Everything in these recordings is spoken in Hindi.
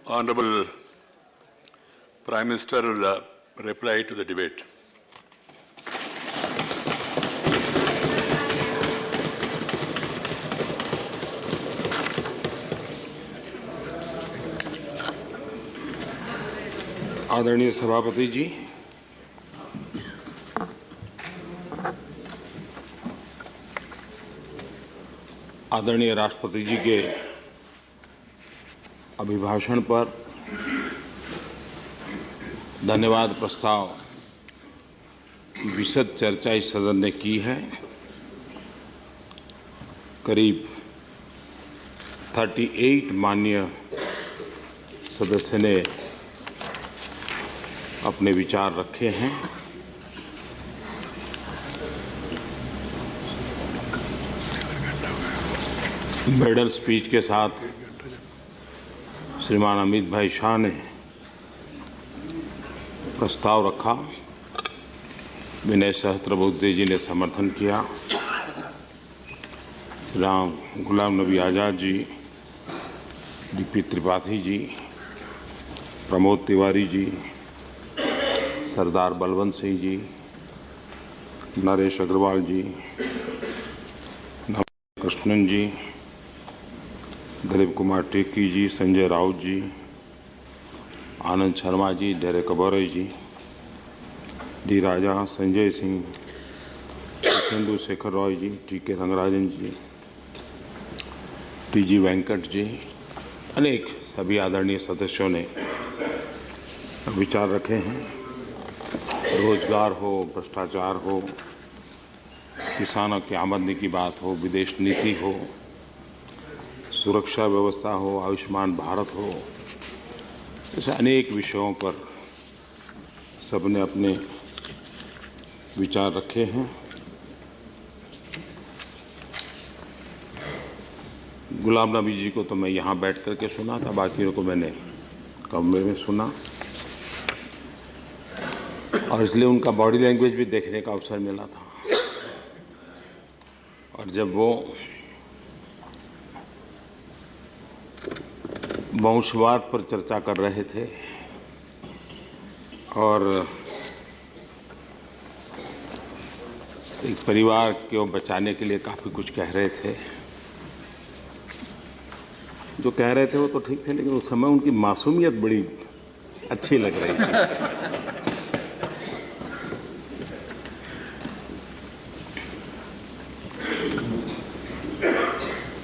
Honorable Prime Minister will reply to the debate. आदरणीय सभापति जी, आदरणीय राष्ट्रपति जी के अभिभाषण पर धन्यवाद प्रस्ताव की विशद चर्चा इस सदन ने की है। करीब 38 माननीय सदस्य ने अपने विचार रखे हैं। मेडल स्पीच के साथ श्रीमान अमित भाई शाह ने प्रस्ताव रखा, विनय सहस्त्रबुद्धे जी ने समर्थन किया, राम गुलाम नबी आज़ाद जी, डीपी त्रिपाठी जी, प्रमोद तिवारी जी, सरदार बलवंत सिंह जी, नरेश अग्रवाल जी, कृष्णन जी, दिलीप कुमार टेकी जी, संजय राउत जी, आनंद शर्मा जी, डेरेक ओबेरॉय जी, डी राजा, संजय सिंह, चंदू शेखर रॉय जी, टी.के. रंगराजन जी, टी.जी. वेंकट जी, अनेक सभी आदरणीय सदस्यों ने विचार रखे हैं। रोजगार हो, भ्रष्टाचार हो, किसानों की आमदनी की बात हो, विदेश नीति हो, सुरक्षा व्यवस्था हो, आयुष्मान भारत हो, ऐसे अनेक विषयों पर सबने अपने विचार रखे हैं। गुलाम नबी जी को तो मैं यहाँ बैठ कर के सुना था, बाकियों को मैंने कमरे में सुना और इसलिए उनका बॉडी लैंग्वेज भी देखने का अवसर मिला था। और जब वो वंशवाद पर चर्चा कर रहे थे और एक परिवार को बचाने के लिए काफ़ी कुछ कह रहे थे, जो कह रहे थे वो तो ठीक थे, लेकिन उस समय उनकी मासूमियत बड़ी अच्छी लग रही थी।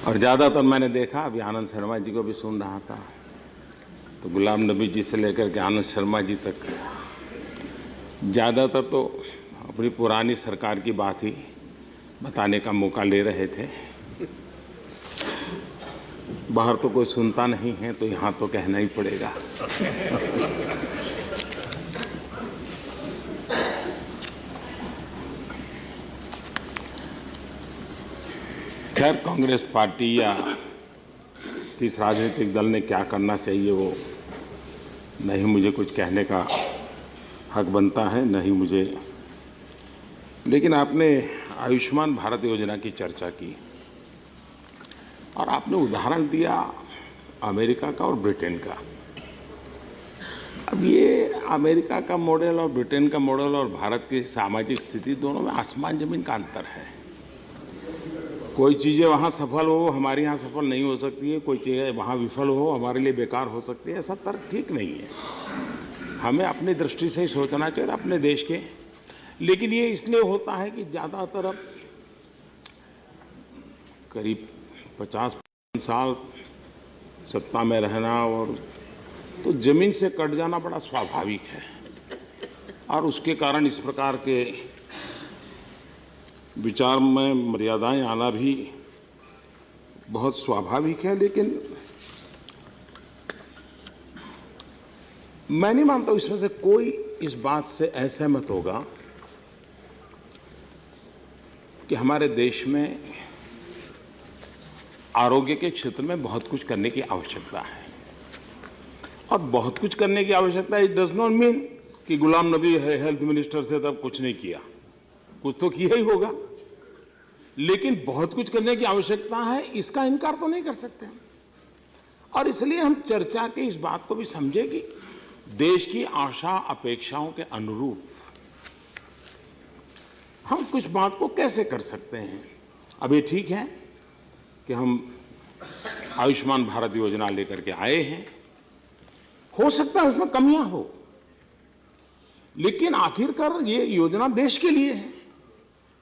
और ज़्यादातर मैंने देखा, अभी आनंद शर्मा जी को भी सुन रहा था, तो गुलाम नबी जी से लेकर के आनंद शर्मा जी तक ज़्यादातर तो अपनी पुरानी सरकार की बात ही बताने का मौका ले रहे थे। बाहर तो कोई सुनता नहीं है, तो यहाँ तो कहना ही पड़ेगा। खैर, कांग्रेस पार्टी या किस राजनीतिक दल ने क्या करना चाहिए वो नहीं मुझे कुछ कहने का हक बनता है, नहीं मुझे। लेकिन आपने आयुष्मान भारत योजना की चर्चा की और आपने उदाहरण दिया अमेरिका का और ब्रिटेन का। अब ये अमेरिका का मॉडल और ब्रिटेन का मॉडल और भारत की सामाजिक स्थिति, दोनों में आसमान ज़मीन का अंतर है। कोई चीज़ें वहाँ सफल हो, हमारे यहाँ सफल नहीं हो सकती है, कोई चीज़ें वहाँ विफल हो, हमारे लिए बेकार हो सकती है। ऐसा तर्क ठीक नहीं है। हमें अपनी दृष्टि से ही सोचना चाहिए, अपने देश के। लेकिन ये इसलिए होता है कि ज़्यादातर अब करीब 50 साल सत्ता में रहना और तो ज़मीन से कट जाना बड़ा स्वाभाविक है, और उसके कारण इस प्रकार के विचार में मर्यादाएं आना भी बहुत स्वाभाविक है। लेकिन मैं नहीं मानता इसमें से कोई इस बात से असहमत होगा कि हमारे देश में आरोग्य के क्षेत्र में बहुत कुछ करने की आवश्यकता है। और बहुत कुछ करने की आवश्यकता इट डज नॉट मीन कि गुलाम नबी हेल्थ मिनिस्टर से तब कुछ नहीं किया, कुछ तो किया ही होगा। लेकिन बहुत कुछ करने की आवश्यकता है, इसका इनकार तो नहीं कर सकते हम। और इसलिए हम चर्चा के इस बात को भी समझे कि देश की आशा अपेक्षाओं के अनुरूप हम कुछ बात को कैसे कर सकते हैं। अब ये ठीक है कि हम आयुष्मान भारत योजना लेकर के आए हैं, हो सकता है उसमें कमियां हो, लेकिन आखिरकार ये योजना देश के लिए है,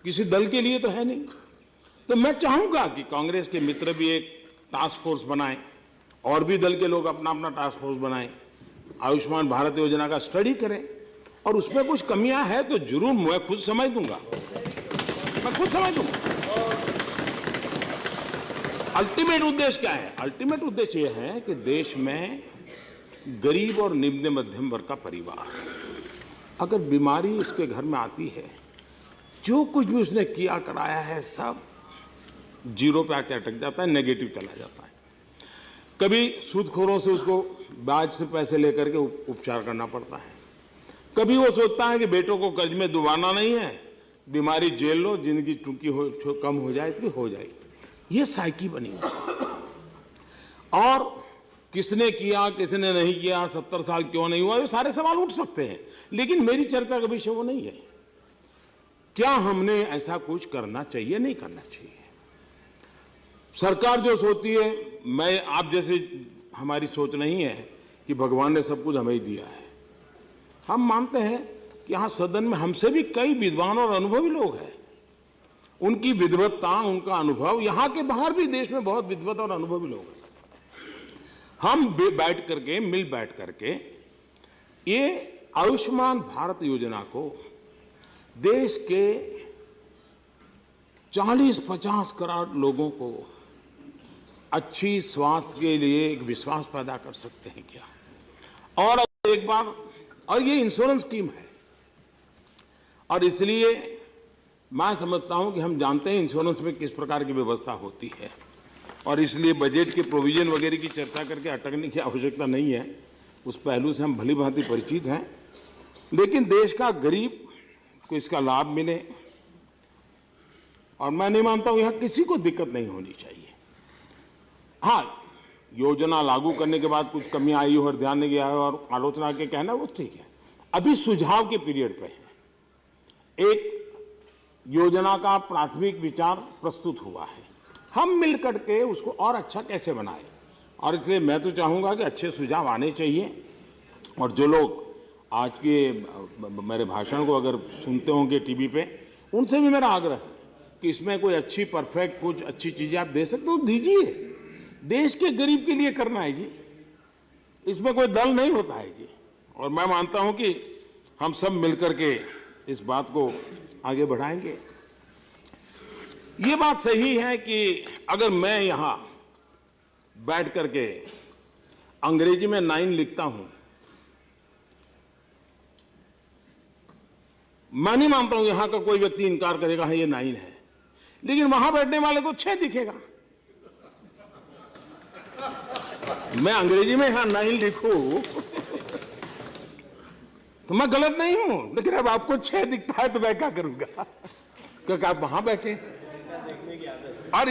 किसी दल के लिए तो है नहीं। तो मैं चाहूंगा कि कांग्रेस के मित्र भी एक टास्क फोर्स बनाएं और भी दल के लोग अपना अपना टास्क फोर्स बनाएं, आयुष्मान भारत योजना का स्टडी करें और उसमें कुछ कमियां हैं तो जरूर मैं खुद समझ दूंगा, मैं खुद समझ दूंगा। अल्टीमेट उद्देश्य क्या है? अल्टीमेट उद्देश्य यह है कि देश में गरीब और निम्न मध्यम वर्ग का परिवार अगर बीमारी उसके घर में आती है, जो कुछ भी उसने किया कराया है सब जीरो पे आके अटक जाता है, नेगेटिव चला जाता है। कभी सूदखोरों से उसको ब्याज से पैसे लेकर के उपचार करना पड़ता है, कभी वो सोचता है कि बेटों को कर्ज में डुबाना नहीं है, बीमारी झेल लो, जिंदगी चूंकि कम हो जाए तो हो जाए। ये साइकी बनी है। और किसने किया किसने नहीं किया, 70 साल क्यों नहीं हुआ, ये सारे सवाल उठ सकते हैं, लेकिन मेरी चर्चा का विषय वो नहीं है। क्या हमने ऐसा कुछ करना चाहिए, नहीं करना चाहिए? सरकार जो सोचती है, मैं आप जैसे हमारी सोच नहीं है कि भगवान ने सब कुछ हमें ही दिया है। हम मानते हैं कि यहाँ सदन में हमसे भी कई विद्वान और अनुभवी लोग हैं, उनकी विद्वत्ता, उनका अनुभव, यहाँ के बाहर भी देश में बहुत विद्वत और अनुभवी लोग हैं। हम बैठ करके, मिल बैठ करके ये आयुष्मान भारत योजना को देश के 40-50 करोड़ लोगों को अच्छी स्वास्थ्य के लिए एक विश्वास पैदा कर सकते हैं क्या? और एक बार, और ये इंश्योरेंस स्कीम है, और इसलिए मैं समझता हूं कि हम जानते हैं इंश्योरेंस में किस प्रकार की व्यवस्था होती है, और इसलिए बजट के प्रोविजन वगैरह की चर्चा करके अटकने की आवश्यकता नहीं है। उस पहलू से हम भली भांति परिचित हैं, लेकिन देश का गरीब को इसका लाभ मिले, और मैं नहीं मानता हूं यहां किसी को दिक्कत नहीं होनी चाहिए। हाँ, योजना लागू करने के बाद कुछ कमियां आई हो और ध्यान नहीं गया है और आलोचना के कहना वो ठीक है। अभी सुझाव के पीरियड पे है, एक योजना का प्राथमिक विचार प्रस्तुत हुआ है, हम मिल करके उसको और अच्छा कैसे बनाएं, और इसलिए मैं तो चाहूंगा कि अच्छे सुझाव आने चाहिए। और जो लोग आज के मेरे भाषण को अगर सुनते होंगे टीवी पे, उनसे भी मेरा आग्रह है कि इसमें कोई अच्छी परफेक्ट कुछ अच्छी चीजें आप दे सकते हो, दीजिए। देश के गरीब के लिए करना है जी, इसमें कोई दल नहीं होता है जी। और मैं मानता हूं कि हम सब मिलकर के इस बात को आगे बढ़ाएंगे। ये बात सही है कि अगर मैं यहां बैठ करके अंग्रेजी में 9 लिखता हूं, मैं नहीं मानता हूं यहां का कोई व्यक्ति इनकार करेगा हाँ ये 9 है, लेकिन वहां बैठने वाले को 6 दिखेगा। मैं अंग्रेजी में यहां 9 लिखूं तो मैं गलत नहीं हूं, लेकिन अब आपको 6 दिखता है तो मैं क्या करूंगा, क्योंकि आप वहां बैठे। और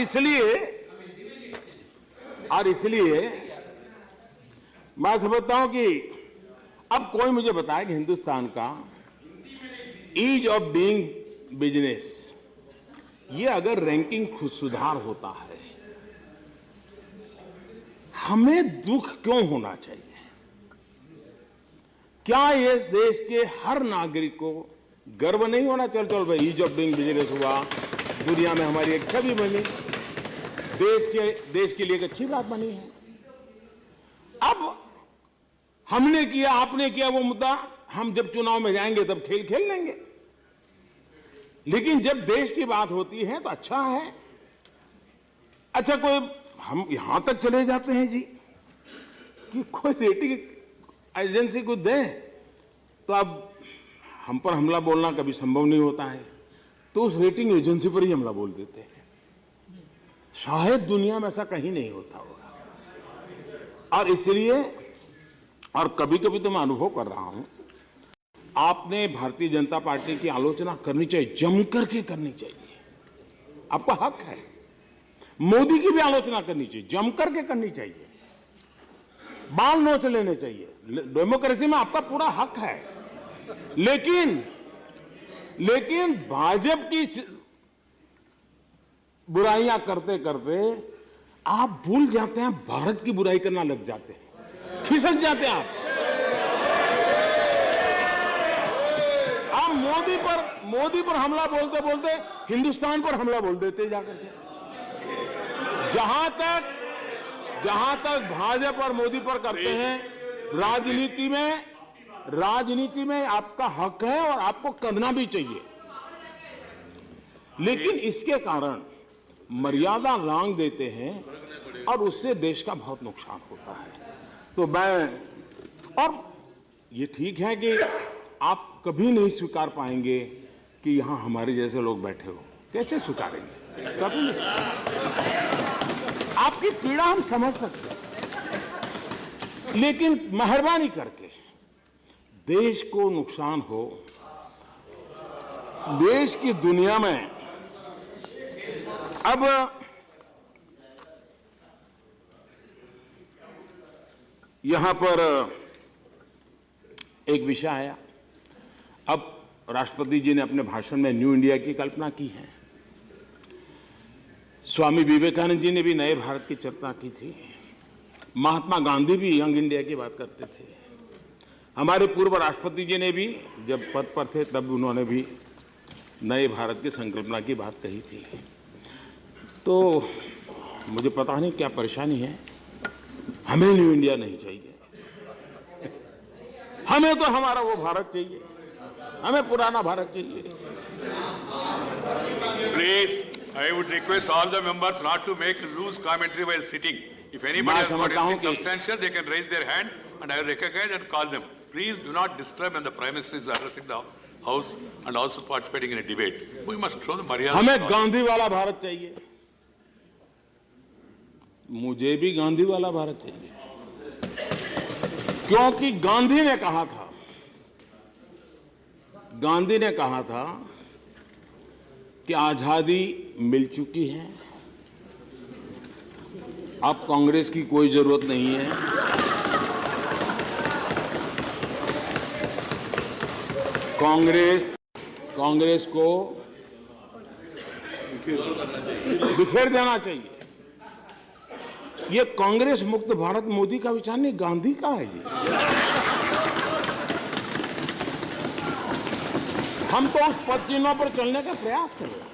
इसलिए मैं समझता हूं कि अब कोई मुझे बताए कि हिंदुस्तान का ईज ऑफ डूइंग बिजनेस, ये अगर रैंकिंग खुद सुधार होता है, हमें दुख क्यों होना चाहिए? क्या ये देश के हर नागरिक को गर्व नहीं होना? चल भाई ईज ऑफ डूइंग बिजनेस हुआ, दुनिया में हमारी एक छवि बनी, देश के लिए एक अच्छी बात बनी है। अब हमने किया आपने किया वो मुद्दा हम जब चुनाव में जाएंगे तब खेल लेंगे, लेकिन जब देश की बात होती है तो अच्छा है। अच्छा, कोई हम यहां तक चले जाते हैं जी कि कोई रेटिंग एजेंसी को दे तो अब हम पर हमला बोलना कभी संभव नहीं होता है, तो उस रेटिंग एजेंसी पर ही हमला बोल देते हैं। शायद दुनिया में ऐसा कहीं नहीं होता होगा। और इसलिए, और कभी कभी तो मैं अनुभव कर रहा हूं, आपने भारतीय जनता पार्टी की आलोचना करनी चाहिए, जम करके करनी चाहिए। आपका हक है। मोदी की भी आलोचना करनी चाहिए, जम करके करनी चाहिए, बाल नोच लेने चाहिए। डेमोक्रेसी में आपका पूरा हक है। लेकिन भाजपा की बुराइयां करते करते आप भूल जाते हैं, भारत की बुराई करना लग जाते हैं, खिसक जाते हैं आप मोदी पर हमला बोलते बोलते हिंदुस्तान पर हमला बोल देते जाकर के। जहां तक भाजपा और मोदी पर करते हैं, राजनीति में आपका हक है और आपको करना भी चाहिए, लेकिन इसके कारण मर्यादा लांघ देते हैं और उससे देश का बहुत नुकसान होता है। तो और ये ठीक है कि आप कभी नहीं स्वीकार पाएंगे कि यहां हमारे जैसे लोग बैठे हो, कैसे स्वीकारेंगे? कभी नहीं। आपकी पीड़ा हम समझ सकते हैं, लेकिन मेहरबानी करके देश को नुकसान हो, देश की दुनिया में अब यहां पर एक विषय आया। अब राष्ट्रपति जी ने अपने भाषण में न्यू इंडिया की कल्पना की है। स्वामी विवेकानंद जी ने भी नए भारत की चर्चा की थी। महात्मा गांधी भी यंग इंडिया की बात करते थे। हमारे पूर्व राष्ट्रपति जी ने भी जब पद पर थे तब उन्होंने भी नए भारत की संकल्पना की बात कही थी। तो मुझे पता नहीं क्या परेशानी है, हमें न्यू इंडिया नहीं चाहिए, हमें तो हमारा वो भारत चाहिए, हमें पुराना भारत चाहिए। Please, I would request all the members not to make loose commentary while sitting. If anybody has got anything substantial, they can raise their hand and I will recognize and call them. Please do not disturb when the Prime Minister is addressing the House and also participating in a debate. We must show the maryada. हमें गांधी वाला भारत चाहिए, मुझे भी गांधी वाला भारत चाहिए, क्योंकि गांधी ने कहा था कि आजादी मिल चुकी है, अब कांग्रेस की कोई जरूरत नहीं है। कांग्रेस को बिखेर देना चाहिए। ये कांग्रेस मुक्त भारत मोदी का विचार नहीं, गांधी का है ये। हम तो उस पद चिन्हों पर चलने का प्रयास कर रहे हैं।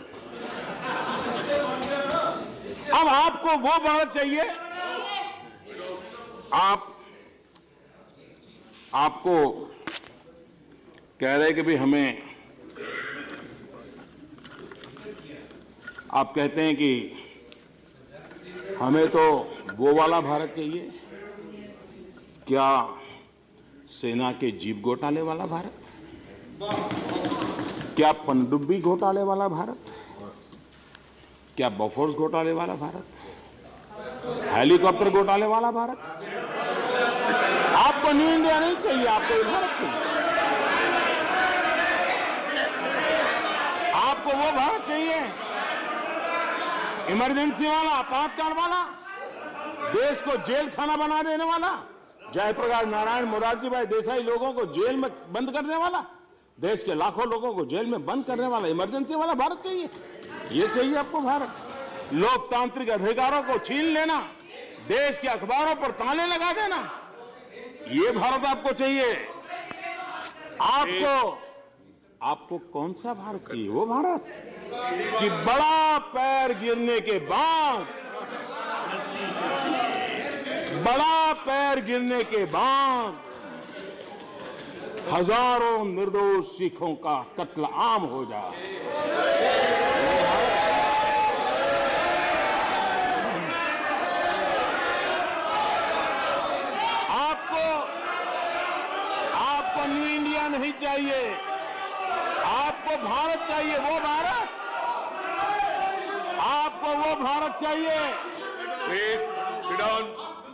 अब आपको वो भारत चाहिए, आपको कह रहे कि भाई हमें, आप कहते हैं कि हमें तो वो वाला भारत चाहिए। क्या सेना के जीप घोटाले वाला भारत? क्या पनडुब्बी घोटाले वाला भारत? क्या बोफोर्स घोटाले वाला भारत? हेलीकॉप्टर घोटाले वाला भारत? आपको न्यू इंडिया नहीं चाहिए, आपको ये भारत चाहिए। आपको वो भारत चाहिए इमरजेंसी वाला, आपातकाल वाला, देश को जेल खाना बना देने वाला, जयप्रकाश नारायण, मोरारजी भाई देसाई लोगों को जेल में बंद करने वाला, देश के लाखों लोगों को जेल में बंद करने वाला इमरजेंसी वाला भारत चाहिए? ये चाहिए आपको भारत? लोकतांत्रिक अधिकारों को छीन लेना, देश के अखबारों पर ताले लगा देना, ये भारत आपको चाहिए? आपको कौन सा भारत चाहिए? वो भारत कि बड़ा पैर गिरने के बाद हजारों निर्दोष सिखों का कत्ल आम हो जाए। आपको न्यू इंडिया नहीं चाहिए, आपको भारत चाहिए, वो भारत, आपको वो भारत चाहिए। Please sit down.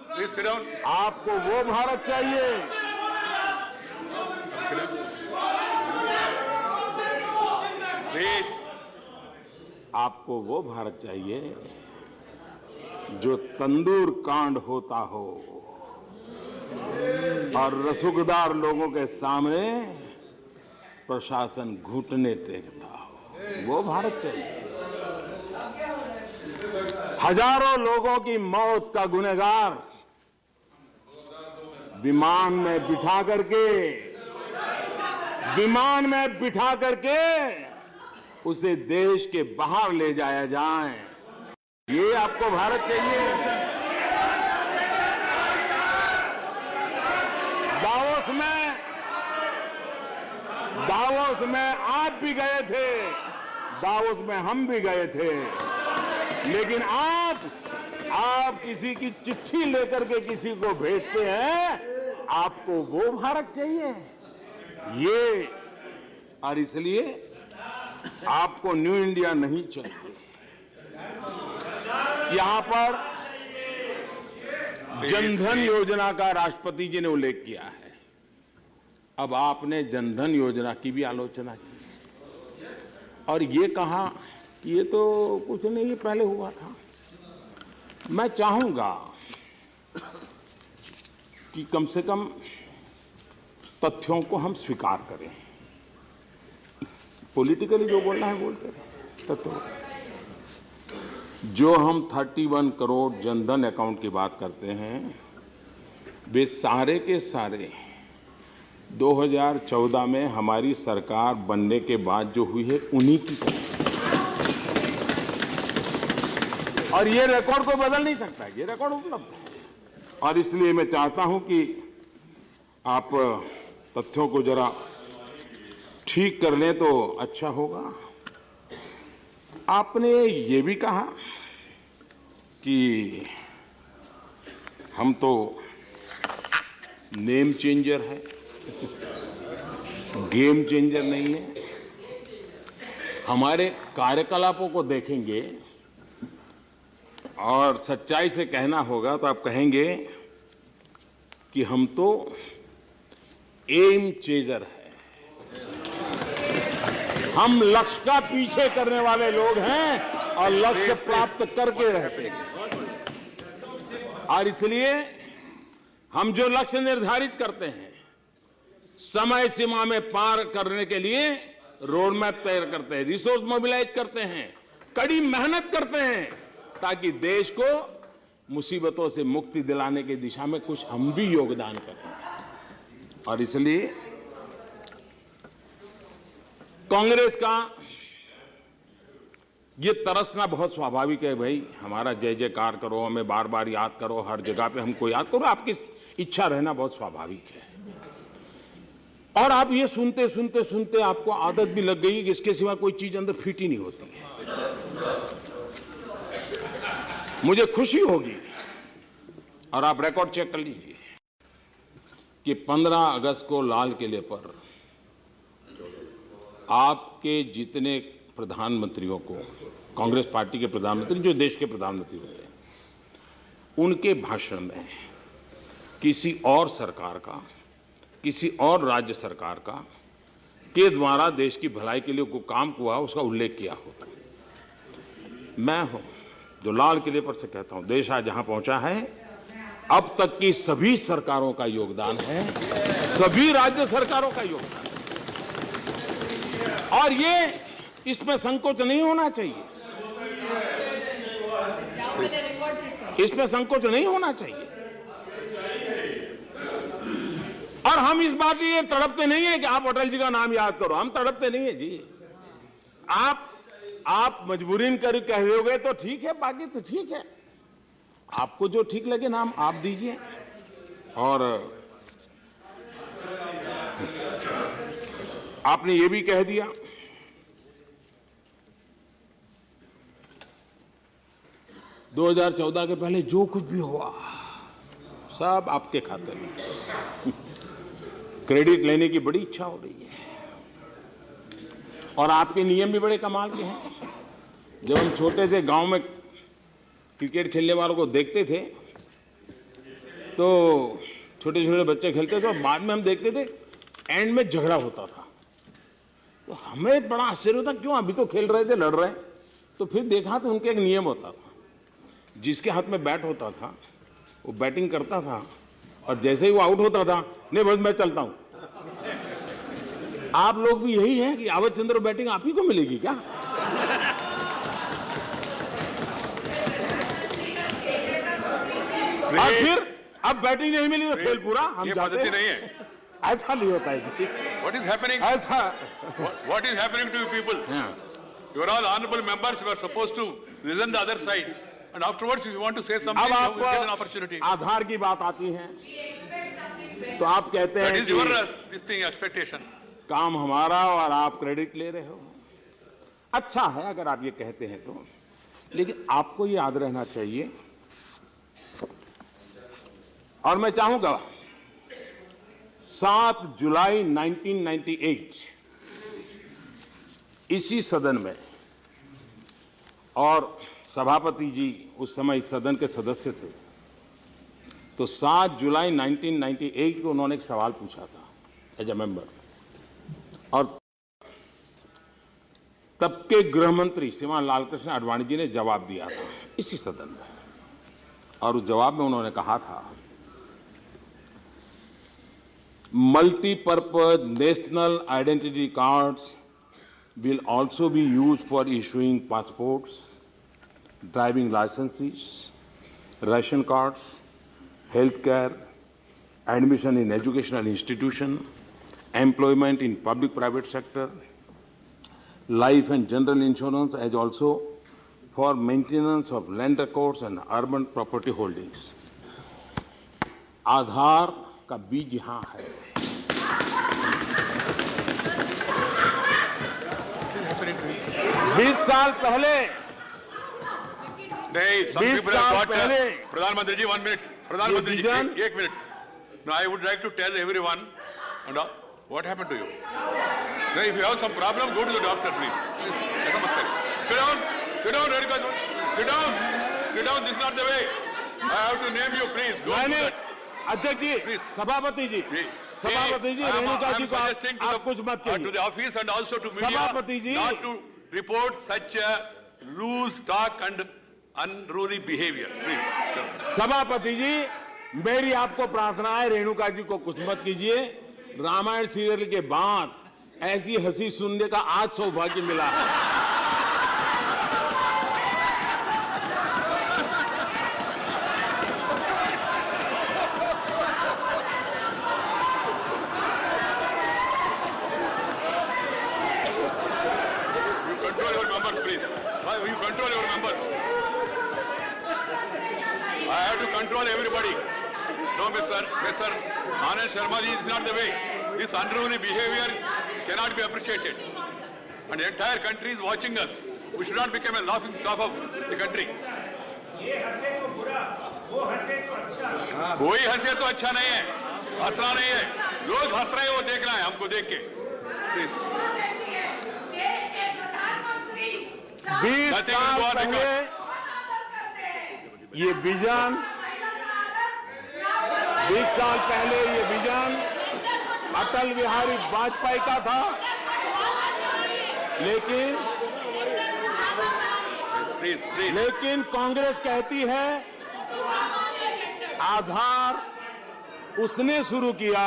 Please sit down. आपको वो भारत चाहिए। Please. आपको वो भारत चाहिए जो तंदूर कांड होता हो और रसूखदार लोगों के सामने प्रशासन घुटने टेकता हो, वो भारत चाहिए। हजारों लोगों की मौत का गुनहगार विमान में बिठा करके उसे देश के बाहर ले जाया जाए, ये आपको भारत चाहिए। दावोस में आप भी गए थे, दावोस में हम भी गए थे, लेकिन आप किसी की चिट्ठी लेकर के किसी को भेजते हैं, आपको वो भारत चाहिए ये, और इसलिए आपको न्यू इंडिया नहीं चाहिए। यहां पर जनधन योजना का राष्ट्रपति जी ने उल्लेख किया है। अब आपने जनधन योजना की भी आलोचना की और ये कहा कि ये तो कुछ नहीं, ये पहले हुआ था। मैं चाहूंगा कि कम से कम तथ्यों को हम स्वीकार करें। पॉलिटिकली जो बोलना है बोलते रहे, तथ्यों जो हम 31 करोड़ जनधन अकाउंट की बात करते हैं, वे सारे के सारे 2014 में हमारी सरकार बनने के बाद जो हुई है उन्हीं की, और ये रिकॉर्ड को बदल नहीं सकता, ये रिकॉर्ड उपलब्ध है। और इसलिए मैं चाहता हूं कि आप तथ्यों को जरा ठीक कर लें तो अच्छा होगा। आपने ये भी कहा कि हम तो नेम चेंजर है, गेम चेंजर नहीं है। हमारे कार्यकलापों को देखेंगे और सच्चाई से कहना होगा तो आप कहेंगे कि हम तो एम चेंजर है, हम लक्ष्य का पीछे करने वाले लोग हैं और लक्ष्य प्राप्त करके रहते हैं। और इसलिए हम जो लक्ष्य निर्धारित करते हैं, समय सीमा में पार करने के लिए रोड मैप तैयार करते हैं, रिसोर्स मोबिलाइज करते हैं, कड़ी मेहनत करते हैं, ताकि देश को मुसीबतों से मुक्ति दिलाने की दिशा में कुछ हम भी योगदान करें। और इसलिए कांग्रेस का ये तरसना बहुत स्वाभाविक है। भाई हमारा जय जयकार करो, हमें बार बार याद करो, हर जगह पे हमको याद करो, आपकी इच्छा रहना बहुत स्वाभाविक है। और आप ये सुनते सुनते सुनते आपको आदत भी लग गई कि इसके सिवा कोई चीज अंदर फिट ही नहीं होती है। मुझे खुशी होगी, और आप रिकॉर्ड चेक कर लीजिए कि 15 अगस्त को लाल किले पर आपके जितने प्रधानमंत्रियों को, कांग्रेस पार्टी के प्रधानमंत्री जो देश के प्रधानमंत्री होते हैं, उनके भाषण में किसी और सरकार का, किसी और राज्य सरकार का के द्वारा देश की भलाई के लिए कोई काम हुआ उसका उल्लेख किया होता। मैं हूं जो लाल किले पर से कहता हूं, देश आज जहां पहुंचा है, अब तक की सभी सरकारों का योगदान है, सभी राज्य सरकारों का योगदान है। और ये इसमें संकोच नहीं होना चाहिए, इसमें संकोच नहीं होना चाहिए। और हम इस बात लिए तड़पते नहीं है कि आप अटल जी का नाम याद करो, हम तड़पते नहीं है जी। आप मजबूरीन कर कह दोगे तो ठीक है, बाकी तो ठीक है, आपको जो ठीक लगे नाम आप दीजिए। और आपने ये भी कह दिया 2014 के पहले जो कुछ भी हुआ सब आपके खाते में। क्रेडिट लेने की बड़ी इच्छा हो रही है, और आपके नियम भी बड़े कमाल के हैं। जब हम छोटे थे, गांव में क्रिकेट खेलने वालों को देखते थे तो छोटे छोटे बच्चे खेलते थे, और बाद में हम देखते थे एंड में झगड़ा होता था। तो हमें बड़ा आश्चर्य होता, क्यों? अभी तो खेल रहे थे, लड़ रहे, तो फिर देखा तो उनके एक नियम होता था, जिसके हाथ में बैट होता था वो बैटिंग करता था, और जैसे ही वो आउट होता था, नहीं बस मैं चलता हूं। आप लोग भी यही है कि आवत चंद्र बैटिंग आप ही को मिलेगी क्या? और फिर अब बैटिंग नहीं मिली तो खेल पूरा हम जाते हैं। नहीं है, ऐसा नहीं होता है जी। What is happening? ऐसा What is happening to you people? You are all honorable members. You are supposed to listen the other side, and afterwards, if you want to say something, अब you will get an आप opportunity. आधार की बात आती है तो आप कहते That हैं is your कि this thing expectation. काम हमारा और आप क्रेडिट ले रहे हो। अच्छा है अगर आप ये कहते हैं तो, लेकिन आपको ये याद रहना चाहिए, और मैं चाहूंगा 7 जुलाई 1998 इसी सदन में, और सभापति जी उस समय इस सदन के सदस्य थे, तो 7 जुलाई 1998 को उन्होंने एक सवाल पूछा था एज ए मेंबर, और तब के गृह मंत्री श्रीमान लालकृष्ण आडवाणी जी ने जवाब दिया था इसी सदन में, और उस जवाब में उन्होंने कहा था multi-purpose national identity cards will also be used for issuing passports, driving licenses, ration cards, healthcare, admission in educational institution, employment in public-private sector, life and general insurance, as also for maintenance of land records and urban property holdings. आधार का बीज यहाँ है। 20 साल पहले, नहीं, some 20 people have साल got पहले प्रधानमंत्री जी 1 minute. प्रधानमंत्री जी vision- एक minute. Now I would like to tell everyone, and what happened to you? Now if you have some problem, go to the doctor, please. ऐसा मत करिए. Sit down, Redika, sit down. This is not the way. I have to name you, please. Don't do that. अध्यक्ष जी, Please. सभापति जी, सभापति जी, रेणुका जी को आप कुछ मत to कहिए। the office and also to media सभापति जी। not to report such a loose talk and unruly behavior, please. सभापति जी, मेरी आपको प्रार्थना है, रेणुका जी को कुछ मत कीजिए। रामायण सीरियल के बाद ऐसी हंसी सुनने का आज सौभाग्य मिला है। You control your members. I have to control everybody. No, Mr. Anand Sharma ji, is not the way. This unruly behavior cannot be appreciated. And the entire country is watching us. We should not become a laughing stock of the country. कोई हंसे तो अच्छा नहीं है, हंसना नहीं है। लोग हंस रहे हैं वो देखना है हमको देख के। Please. 20 साल पहले ये विजन 20 साल पहले ये विजन अटल बिहारी वाजपेयी का था, लेकिन कांग्रेस कहती है आधार उसने शुरू किया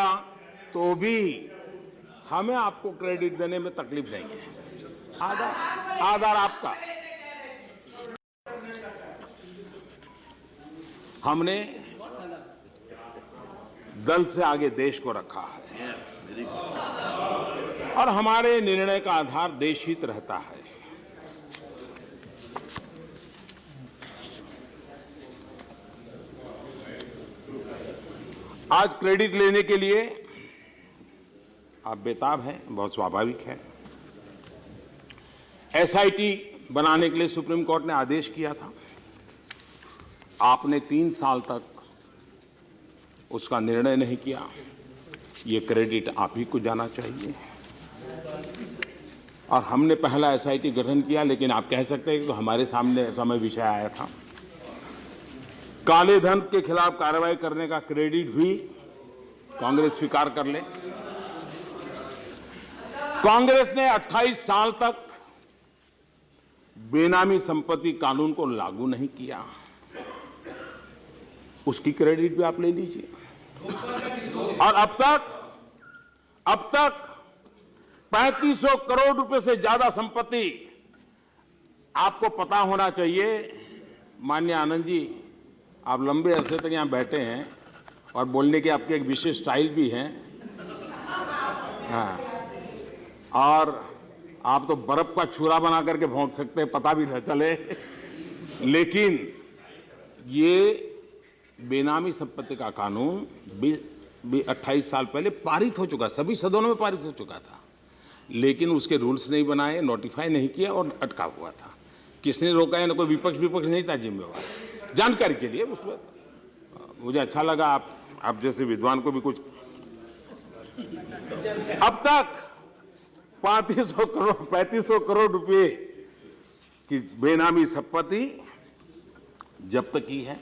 तो भी हमें आपको क्रेडिट देने में तकलीफ नहीं है। आधार आपका, हमने दल से आगे देश को रखा है और हमारे निर्णय का आधार देश हित रहता है। आज क्रेडिट लेने के लिए आप बेताब हैं, बहुत स्वाभाविक है। एसआईटी बनाने के लिए सुप्रीम कोर्ट ने आदेश किया था, आपने 3 साल तक उसका निर्णय नहीं किया। ये क्रेडिट आप ही को जाना चाहिए। और हमने पहला एसआईटी गठन किया, लेकिन आप कह सकते हैं कि हमारे सामने समय विषय आया था। काले धन के खिलाफ कार्रवाई करने का क्रेडिट भी कांग्रेस स्वीकार कर ले। कांग्रेस ने 28 साल तक बेनामी संपत्ति कानून को लागू नहीं किया, उसकी क्रेडिट भी आप ले लीजिए। और अब तक 3500 करोड़ रुपए से ज्यादा संपत्ति, आपको पता होना चाहिए माननीय आनंद जी, आप लंबे अरसे तक यहां बैठे हैं और बोलने की आपकी एक विशेष स्टाइल भी है। हाँ, और आप तो बर्फ का छुरा बना करके भौंक सकते हैं, पता भी न चले। लेकिन ये बेनामी संपत्ति का कानून 28 साल पहले पारित हो चुका, सभी सदनों में पारित हो चुका था, लेकिन उसके रूल्स नहीं बनाए, नोटिफाई नहीं किया और अटका हुआ था। किसने रोका है? ना कोई विपक्ष नहीं था जिम्मेवार। जानकारी के लिए उसमें मुझे अच्छा लगा, आप जैसे विद्वान को भी कुछ। अब तक 3500 करोड़ रुपए की बेनामी संपत्ति जब्त की है।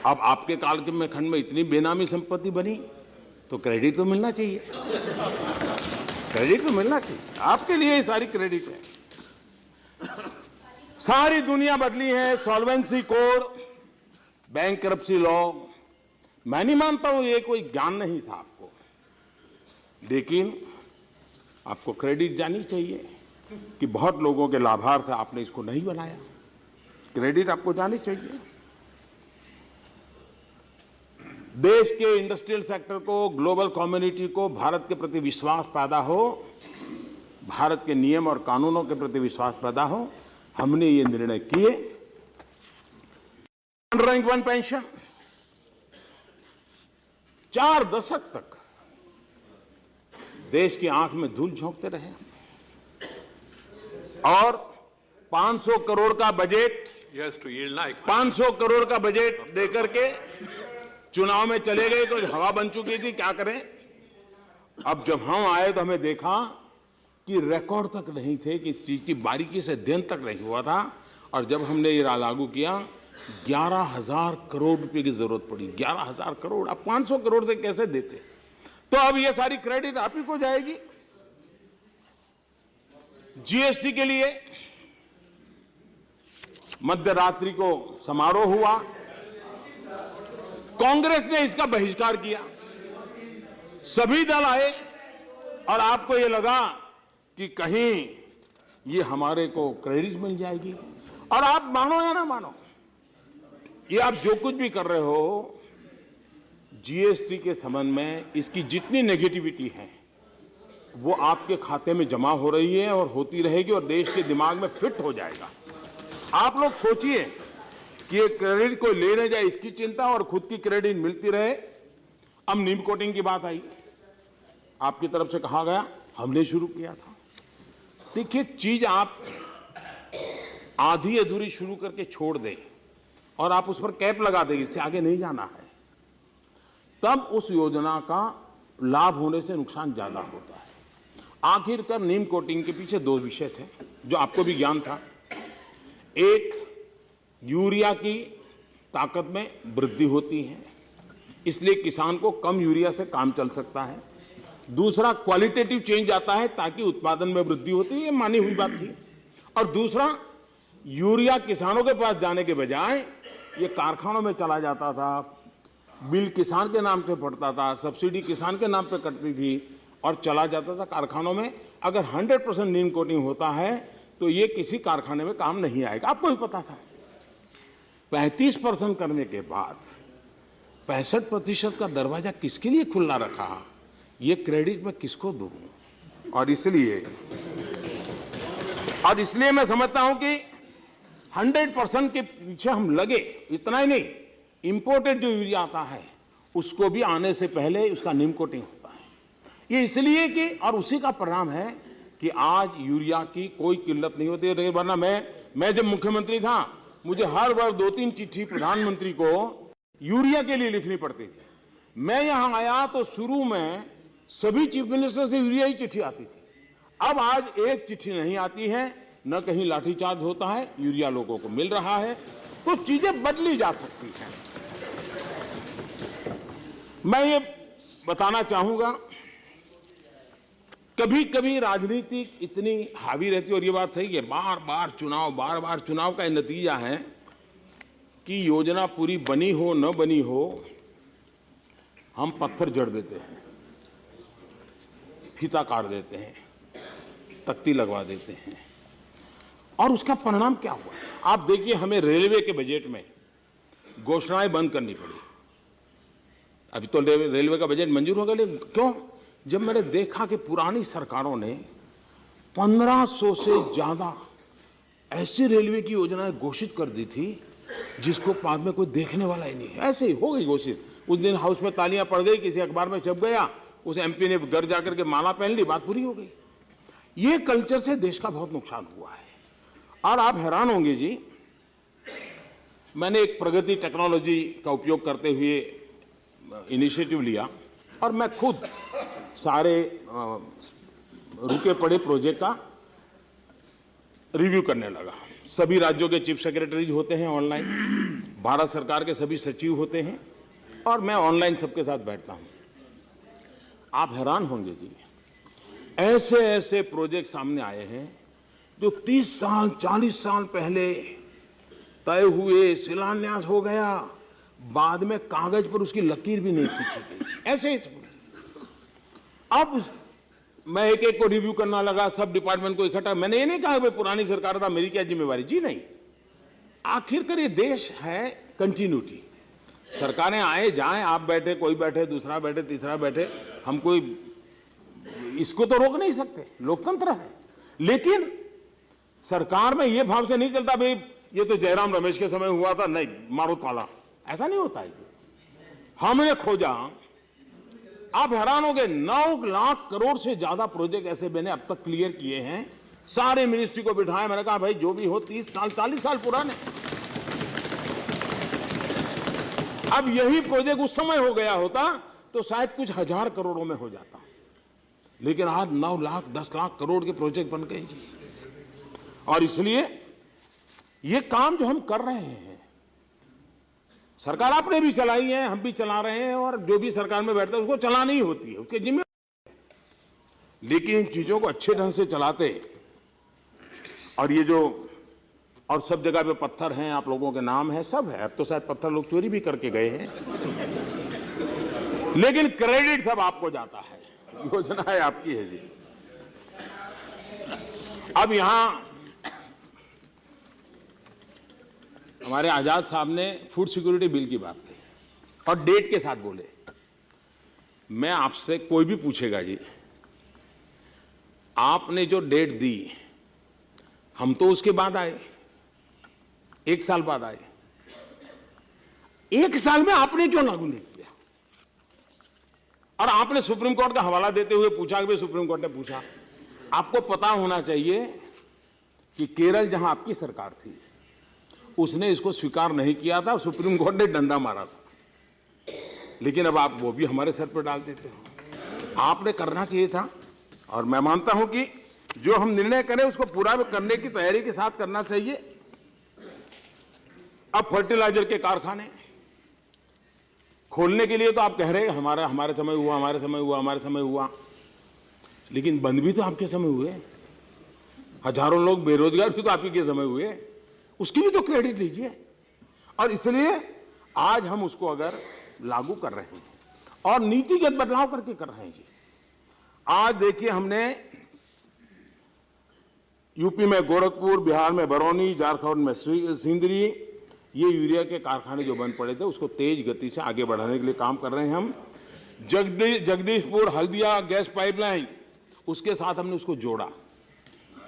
अब आपके काल के में खंड में इतनी बेनामी संपत्ति बनी तो क्रेडिट तो मिलना चाहिए, क्रेडिट तो मिलना चाहिए। आपके लिए सारी क्रेडिट है। सारी दुनिया बदली है, सॉल्वेंसी कोड, बैंकरप्सी लॉ। मैं नहीं मानता हूं ये कोई ज्ञान नहीं था आपको, लेकिन आपको क्रेडिट जानी चाहिए कि बहुत लोगों के लाभार्थ आपने इसको नहीं बनाया। क्रेडिट आपको जानी चाहिए। देश के इंडस्ट्रियल सेक्टर को, ग्लोबल कम्युनिटी को भारत के प्रति विश्वास पैदा हो, भारत के नियम और कानूनों के प्रति विश्वास पैदा हो, हमने ये निर्णय किए। रैंक 1 पेंशन 4 दशक तक देश की आंख में धूल झोंकते रहे और 500 करोड़ का बजट, 500 करोड़ का बजट देकर के चुनाव में चले गए तो हवा बन चुकी थी। क्या करें? अब जब हम आए तो हमें देखा कि रिकॉर्ड तक नहीं थे, कि इस चीज की बारीकी से अध्ययन तक नहीं हुआ था। और जब हमने ये लागू किया, 11,000 करोड़ रुपए की जरूरत पड़ी। 11,000 करोड़, अब 500 करोड़ से कैसे देते? तो अब ये सारी क्रेडिट आप ही को जाएगी। जीएसटी के लिए मध्यरात्रि को समारोह हुआ, कांग्रेस ने इसका बहिष्कार किया, सभी दल आए और आपको ये लगा कि कहीं ये हमारे को क्रेडिट मिल जाएगी। और आप मानो या ना मानो, ये आप जो कुछ भी कर रहे हो, जीएसटी के संबंध में इसकी जितनी नेगेटिविटी है वो आपके खाते में जमा हो रही है और होती रहेगी और देश के दिमाग में फिट हो जाएगा। आप लोग सोचिए कि ये क्रेडिट कोई ले न जाए इसकी चिंता और खुद की क्रेडिट मिलती रहे। अब नीम कोटिंग की बात आई, आपकी तरफ से कहा गया हमने शुरू किया था। देखिए, चीज आप आधी अधूरी शुरू करके छोड़ दें और आप उस पर कैप लगा दें, इससे आगे नहीं जाना है, तब उस योजना का लाभ होने से नुकसान ज्यादा होता है। आखिरकार नीम कोटिंग के पीछे 2 विषय थे जो आपको भी ज्ञान था। एक, यूरिया की ताकत में वृद्धि होती है, इसलिए किसान को कम यूरिया से काम चल सकता है। दूसरा, क्वालिटेटिव चेंज आता है ताकि उत्पादन में वृद्धि होती है, ये मानी हुई बात थी। और दूसरा, यूरिया किसानों के पास जाने के बजाय ये कारखानों में चला जाता था, बिल किसान के नाम पे पड़ता था, सब्सिडी किसान के नाम पे कटती थी और चला जाता था कारखानों में। अगर 100% नीम कोटिंग होता है तो ये किसी कारखाने में काम नहीं आएगा, आपको भी पता था। 35% करने के बाद 65% का दरवाजा किसके लिए खुला रखा, ये क्रेडिट मैं किसको दूं? और इसलिए मैं समझता हूं कि 100% के पीछे हम लगे। इतना ही नहीं, इंपोर्टेड जो यूरिया आता है उसको भी आने से पहले उसका नीम कोटिंग होता है। ये इसलिए कि, और उसी का परिणाम है कि आज यूरिया की कोई किल्लत नहीं होती है। वरना मैं जब मुख्यमंत्री था, मुझे हर वर्ष 2-3 चिट्ठी प्रधानमंत्री को यूरिया के लिए लिखनी पड़ती थी। मैं यहां आया तो शुरू में सभी चीफ मिनिस्टर से यूरिया ही चिट्ठी आती थी। अब आज एक चिट्ठी नहीं आती है, न कहीं लाठीचार्ज होता है, यूरिया लोगों को मिल रहा है। तो चीजें बदली जा सकती हैं। मैं ये बताना चाहूंगा कभी कभी राजनीति इतनी हावी रहती है, और ये बात सही है, बार बार चुनाव का नतीजा है कि योजना पूरी बनी हो न बनी हो, हम पत्थर जड़ देते हैं, फीता काट देते हैं, तख्ती लगवा देते हैं। और उसका परिणाम क्या हुआ? आप देखिए, हमें रेलवे के बजट में घोषणाएं बंद करनी पड़ी। अभी तो रेलवे का बजट मंजूर हो गया, लेकिन क्यों? जब मैंने देखा कि पुरानी सरकारों ने 1500 से ज्यादा ऐसी रेलवे की योजनाएं घोषित कर दी थी जिसको बाद में कोई देखने वाला ही नहीं है, ऐसे ही हो गई घोषित। उस दिन हाउस में तालियां पड़ गई, किसी अखबार में छप गया, उस एमपी ने घर जाकर के माला पहन ली, बात पूरी हो गई। ये कल्चर से देश का बहुत नुकसान हुआ है। और आप हैरान होंगे जी, मैंने एक प्रगति टेक्नोलॉजी का उपयोग करते हुए इनिशिएटिव लिया और मैं खुद सारे रुके पड़े प्रोजेक्ट का रिव्यू करने लगा। सभी राज्यों के चीफ सेक्रेटरीज होते हैं ऑनलाइन, भारत सरकार के सभी सचिव होते हैं, और मैं ऑनलाइन सबके साथ बैठता हूं। आप हैरान होंगे जी, ऐसे ऐसे प्रोजेक्ट सामने आए हैं जो 30 साल 40 साल पहले तय हुए, शिलान्यास हो गया, बाद में कागज पर उसकी लकीर भी नहीं खींची गई, ऐसे। अब मैं एक एक को रिव्यू करना लगा, सब डिपार्टमेंट को इकट्ठा। मैंने ये नहीं कहा भाई पुरानी सरकार था, मेरी क्या जिम्मेवारी, जी नहीं। आखिरकार ये देश है कंटिन्यूटी, सरकारें आए जाएं, आप बैठे, कोई बैठे, दूसरा बैठे, तीसरा बैठे, हम कोई इसको तो रोक नहीं सकते, लोकतंत्र है। लेकिन सरकार में ये भाव से नहीं चलता भाई ये तो जयराम रमेश के समय हुआ था, नहीं मारो ताला, ऐसा नहीं होता है जी। हमने खोजा, आप हैरान हो गए, 9 लाख करोड़ से ज्यादा प्रोजेक्ट ऐसे मैंने अब तक क्लियर किए हैं। सारे मिनिस्ट्री को बिठाए, मैंने कहा भाई जो भी हो 30 साल 40 साल पुराने। अब यही प्रोजेक्ट उस समय हो गया होता तो शायद कुछ हजार करोड़ों में हो जाता, लेकिन आज 9 लाख 10 लाख करोड़ के प्रोजेक्ट बन गए जी। और इसलिए ये काम जो हम कर रहे हैं, सरकार आपने भी चलाई है, हम भी चला रहे हैं, और जो भी सरकार में बैठता है उसको चलानी ही होती है, उसके जिम्मेदारी है। लेकिन इन चीजों को अच्छे ढंग से चलाते, और ये जो और सब जगह पे पत्थर हैं, आप लोगों के नाम है, सब है, अब तो शायद पत्थर लोग चोरी भी करके गए हैं, लेकिन क्रेडिट सब आपको जाता है, योजना है आपकी है जी। अब यहां हमारे आजाद साहब ने फूड सिक्योरिटी बिल की बात कही और डेट के साथ बोले। मैं आपसे, कोई भी पूछेगा जी, आपने जो डेट दी, हम तो उसके बाद आए, 1 साल बाद आए, 1 साल में आपने क्यों लागू नहीं किया? और आपने सुप्रीम कोर्ट का हवाला देते हुए पूछा कि सुप्रीम कोर्ट ने पूछा, आपको पता होना चाहिए कि केरल जहां आपकी सरकार थी उसने इसको स्वीकार नहीं किया था, सुप्रीम कोर्ट ने डंडा मारा था, लेकिन अब आप वो भी हमारे सर पर डाल देते हो। आपने करना चाहिए था, और मैं मानता हूं कि जो हम निर्णय करें उसको पूरा करने की तैयारी के साथ करना चाहिए। अब फर्टिलाइजर के कारखाने खोलने के लिए तो आप कह रहे हैं हमारे समय हुआ, हमारे समय हुआ, हमारे समय हुआ, लेकिन बंद भी तो आपके समय हुए, हजारों लोग बेरोजगार भी तो आप ही के समय हुए, उसकी भी तो क्रेडिट लीजिए। और इसलिए आज हम उसको अगर लागू कर रहे हैं और नीतिगत बदलाव करके कर रहे हैं जी। आज देखिए, हमने यूपी में गोरखपुर, बिहार में बरौनी, झारखंड में सिंदरी, ये यूरिया के कारखाने जो बंद पड़े थे उसको तेज गति से आगे बढ़ाने के लिए काम कर रहे हैं हम। जगदीशपुर हल्दिया गैस पाइपलाइन, उसके साथ हमने उसको जोड़ा,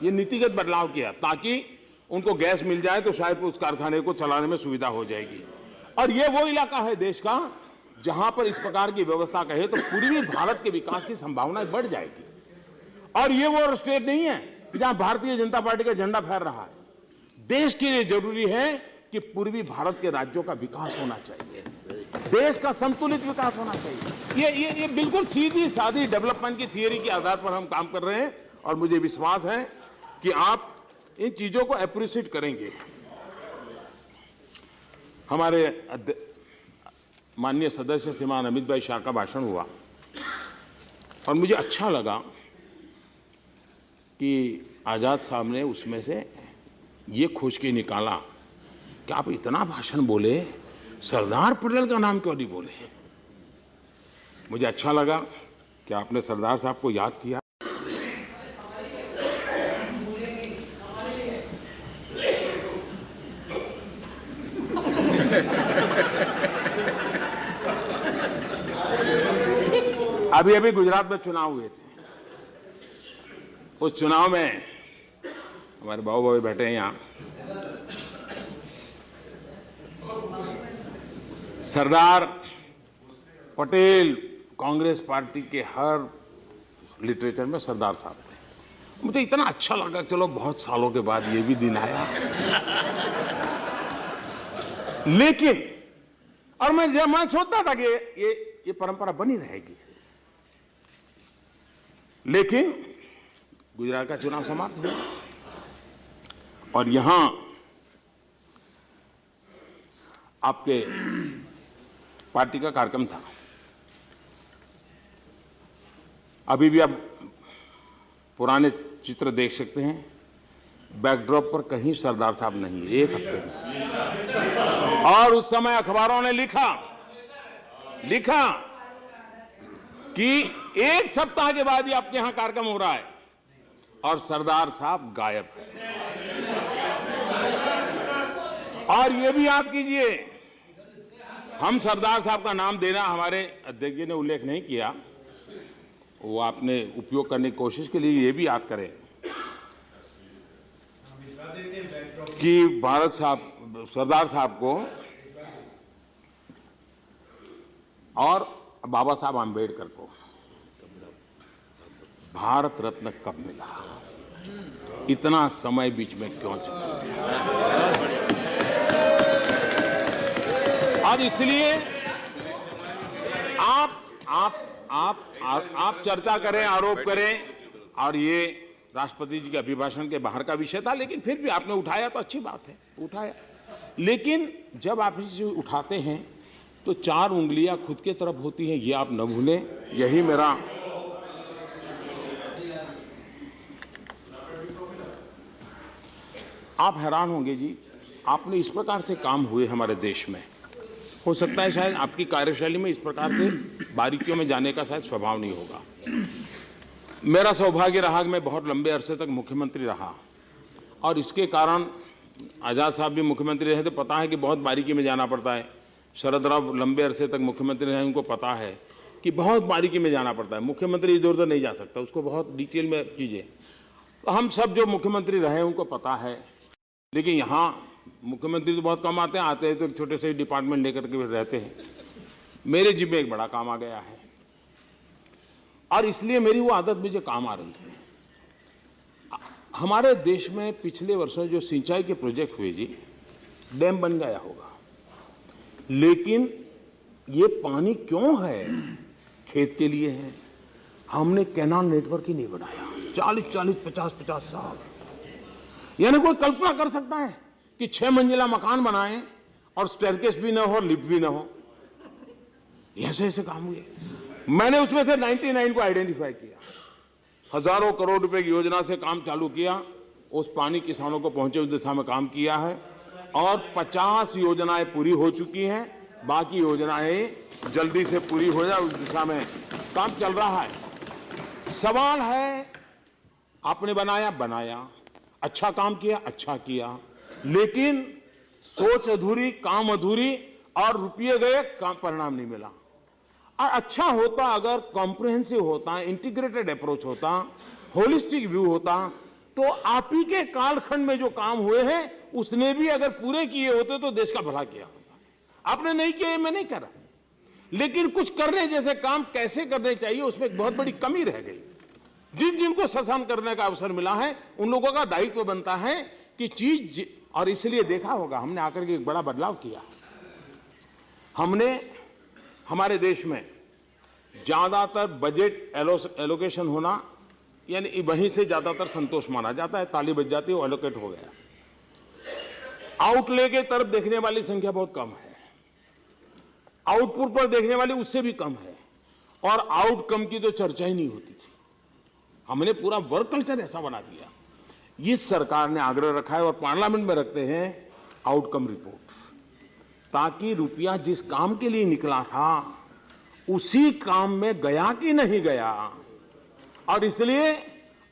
ये नीतिगत बदलाव किया ताकि उनको गैस मिल जाए तो शायद उस कारखाने को चलाने में सुविधा हो जाएगी। और ये वो इलाका है देश का जहां पर इस प्रकार की व्यवस्था कहे तो पूर्वी भारत के विकास की संभावनाएं बढ़ जाएगी। और ये वो स्टेट नहीं है जहां भारतीय जनता पार्टी का झंडा फहर रहा है। देश के लिए जरूरी है कि पूर्वी भारत के राज्यों का विकास होना चाहिए, देश का संतुलित विकास होना चाहिए। ये बिल्कुल सीधी सादी डेवलपमेंट की थियरी के आधार पर हम काम कर रहे हैं, और मुझे विश्वास है कि आप इन चीजों को अप्रिशिएट करेंगे। हमारे माननीय सदस्य श्रीमान अमित भाई शाह का भाषण हुआ और मुझे अच्छा लगा कि आज़ाद साहब ने उसमें से ये खोज के निकाला कि आप इतना भाषण बोले, सरदार पटेल का नाम क्यों नहीं बोले। मुझे अच्छा लगा कि आपने सरदार साहब को याद किया। अभी अभी गुजरात में चुनाव हुए थे। उस चुनाव में हमारे बाबू बैठे हैं यहाँ, सरदार पटेल कांग्रेस पार्टी के हर लिटरेचर में सरदार साहब थे। मुझे इतना अच्छा लगा, चलो बहुत सालों के बाद ये भी दिन आया। लेकिन और मैं सोचता था कि ये परंपरा बनी रहेगी, लेकिन गुजरात का चुनाव समाप्त हुआ और यहां आपके पार्टी का कार्यक्रम था। अभी भी आप पुराने चित्र देख सकते हैं, बैकड्रॉप पर कहीं सरदार साहब नहीं है, एक हफ्ते में। और उस समय अखबारों ने लिखा कि एक सप्ताह के बाद ही आपके यहां कार्यक्रम हो रहा है और सरदार साहब गायब है। और ये भी याद कीजिए, हम सरदार साहब का नाम देना हमारे अध्यक्ष जी ने उल्लेख नहीं किया, वो आपने उपयोग करने की कोशिश के लिए ये भी याद करें कि सरदार साहब को और बाबा साहब आम्बेडकर को भारत रत्न कब मिला, इतना समय बीच में क्यों चला। और इसलिए आप चर्चा करें, आरोप करें, और ये राष्ट्रपति जी के अभिभाषण के बाहर का विषय था, लेकिन फिर भी आपने उठाया तो अच्छी बात है, उठाया। लेकिन जब आप इसे उठाते हैं तो चार उंगलियां खुद के तरफ होती हैं, ये आप न भूलें। यही मेरा आप हैरान होंगे जी, आपने इस प्रकार से काम हुए हमारे देश में, हो सकता है शायद आपकी कार्यशैली में इस प्रकार से बारीकियों में जाने का शायद स्वभाव नहीं होगा। मेरा सौभाग्य रहा कि मैं बहुत लंबे अरसे तक मुख्यमंत्री रहा, और इसके कारण आज़ाद साहब भी मुख्यमंत्री रहे, तो पता है कि बहुत बारीकी में जाना पड़ता है। शरद राव लंबे अरसे तक मुख्यमंत्री रहे, उनको पता है कि बहुत बारीकी में जाना पड़ता है। मुख्यमंत्री इधर उधर नहीं जा सकता, उसको बहुत डिटेल में कीजिए। तो हम सब जो मुख्यमंत्री रहे उनको पता है, लेकिन यहाँ मुख्यमंत्री तो बहुत कम आते हैं तो एक छोटे से डिपार्टमेंट लेकर के रहते हैं। मेरे जिम्मे एक बड़ा काम आ गया है, और इसलिए मेरी वो आदत मुझे काम आ रही है। हमारे देश में पिछले वर्षों जो सिंचाई के प्रोजेक्ट हुए जी, डैम बन गया होगा, लेकिन ये पानी क्यों है, खेत के लिए है। हमने कैनाल नेटवर्क ही नहीं बनाया 40-40, 50-50 साल। यानी कोई कल्पना कर सकता है कि 6 मंजिला मकान बनाएं और स्टेयरकेस भी ना हो, लिफ्ट भी ना हो। ऐसे ऐसे काम हुए। मैंने उसमें से 99 को आइडेंटिफाई किया, हजारों करोड़ रुपए की योजना से काम चालू किया, उस पानी किसानों को पहुंचे उस दिशा में काम किया है, और 50 योजनाएं पूरी हो चुकी हैं, बाकी योजनाएं जल्दी से पूरी हो जाए उस दिशा में काम चल रहा है। सवाल है, आपने बनाया, अच्छा काम किया, अच्छा किया, लेकिन सोच अधूरी, काम अधूरी, और रुपये गए, काम परिणाम नहीं मिला। और अच्छा होता अगर कॉम्प्रिहेंसिव होता, इंटीग्रेटेड अप्रोच होता, होलिस्टिक व्यू होता, तो आप ही के कालखंड में जो काम हुए हैं उसने भी अगर पूरे किए होते तो देश का भला किया होता। आपने नहीं किया, मैं नहीं कर रहा, लेकिन कुछ करने जैसे काम कैसे करने चाहिए उसमें एक बहुत बड़ी कमी रह गई। जिनको शासन करने का अवसर मिला है उन लोगों का दायित्व बनता है कि चीज, और इसलिए देखा होगा हमने आकर के एक बड़ा बदलाव किया। हमने हमारे देश में ज्यादातर बजट एलोकेशन होना, यानी वहीं से ज्यादातर संतोष माना जाता है, ताली बज जाती है, वो एलोकेट हो गया। आउटले के तरफ देखने वाली संख्या बहुत कम है, आउटपुट पर देखने वाली उससे भी कम है, और आउटकम की तो चर्चा ही नहीं होती थी। हमने पूरा वर्क कल्चर ऐसा बना दिया। इस सरकार ने आग्रह रखा है और पार्लियामेंट में रखते हैं आउटकम रिपोर्ट, ताकि रुपया जिस काम के लिए निकला था उसी काम में गया कि नहीं गया, और इसलिए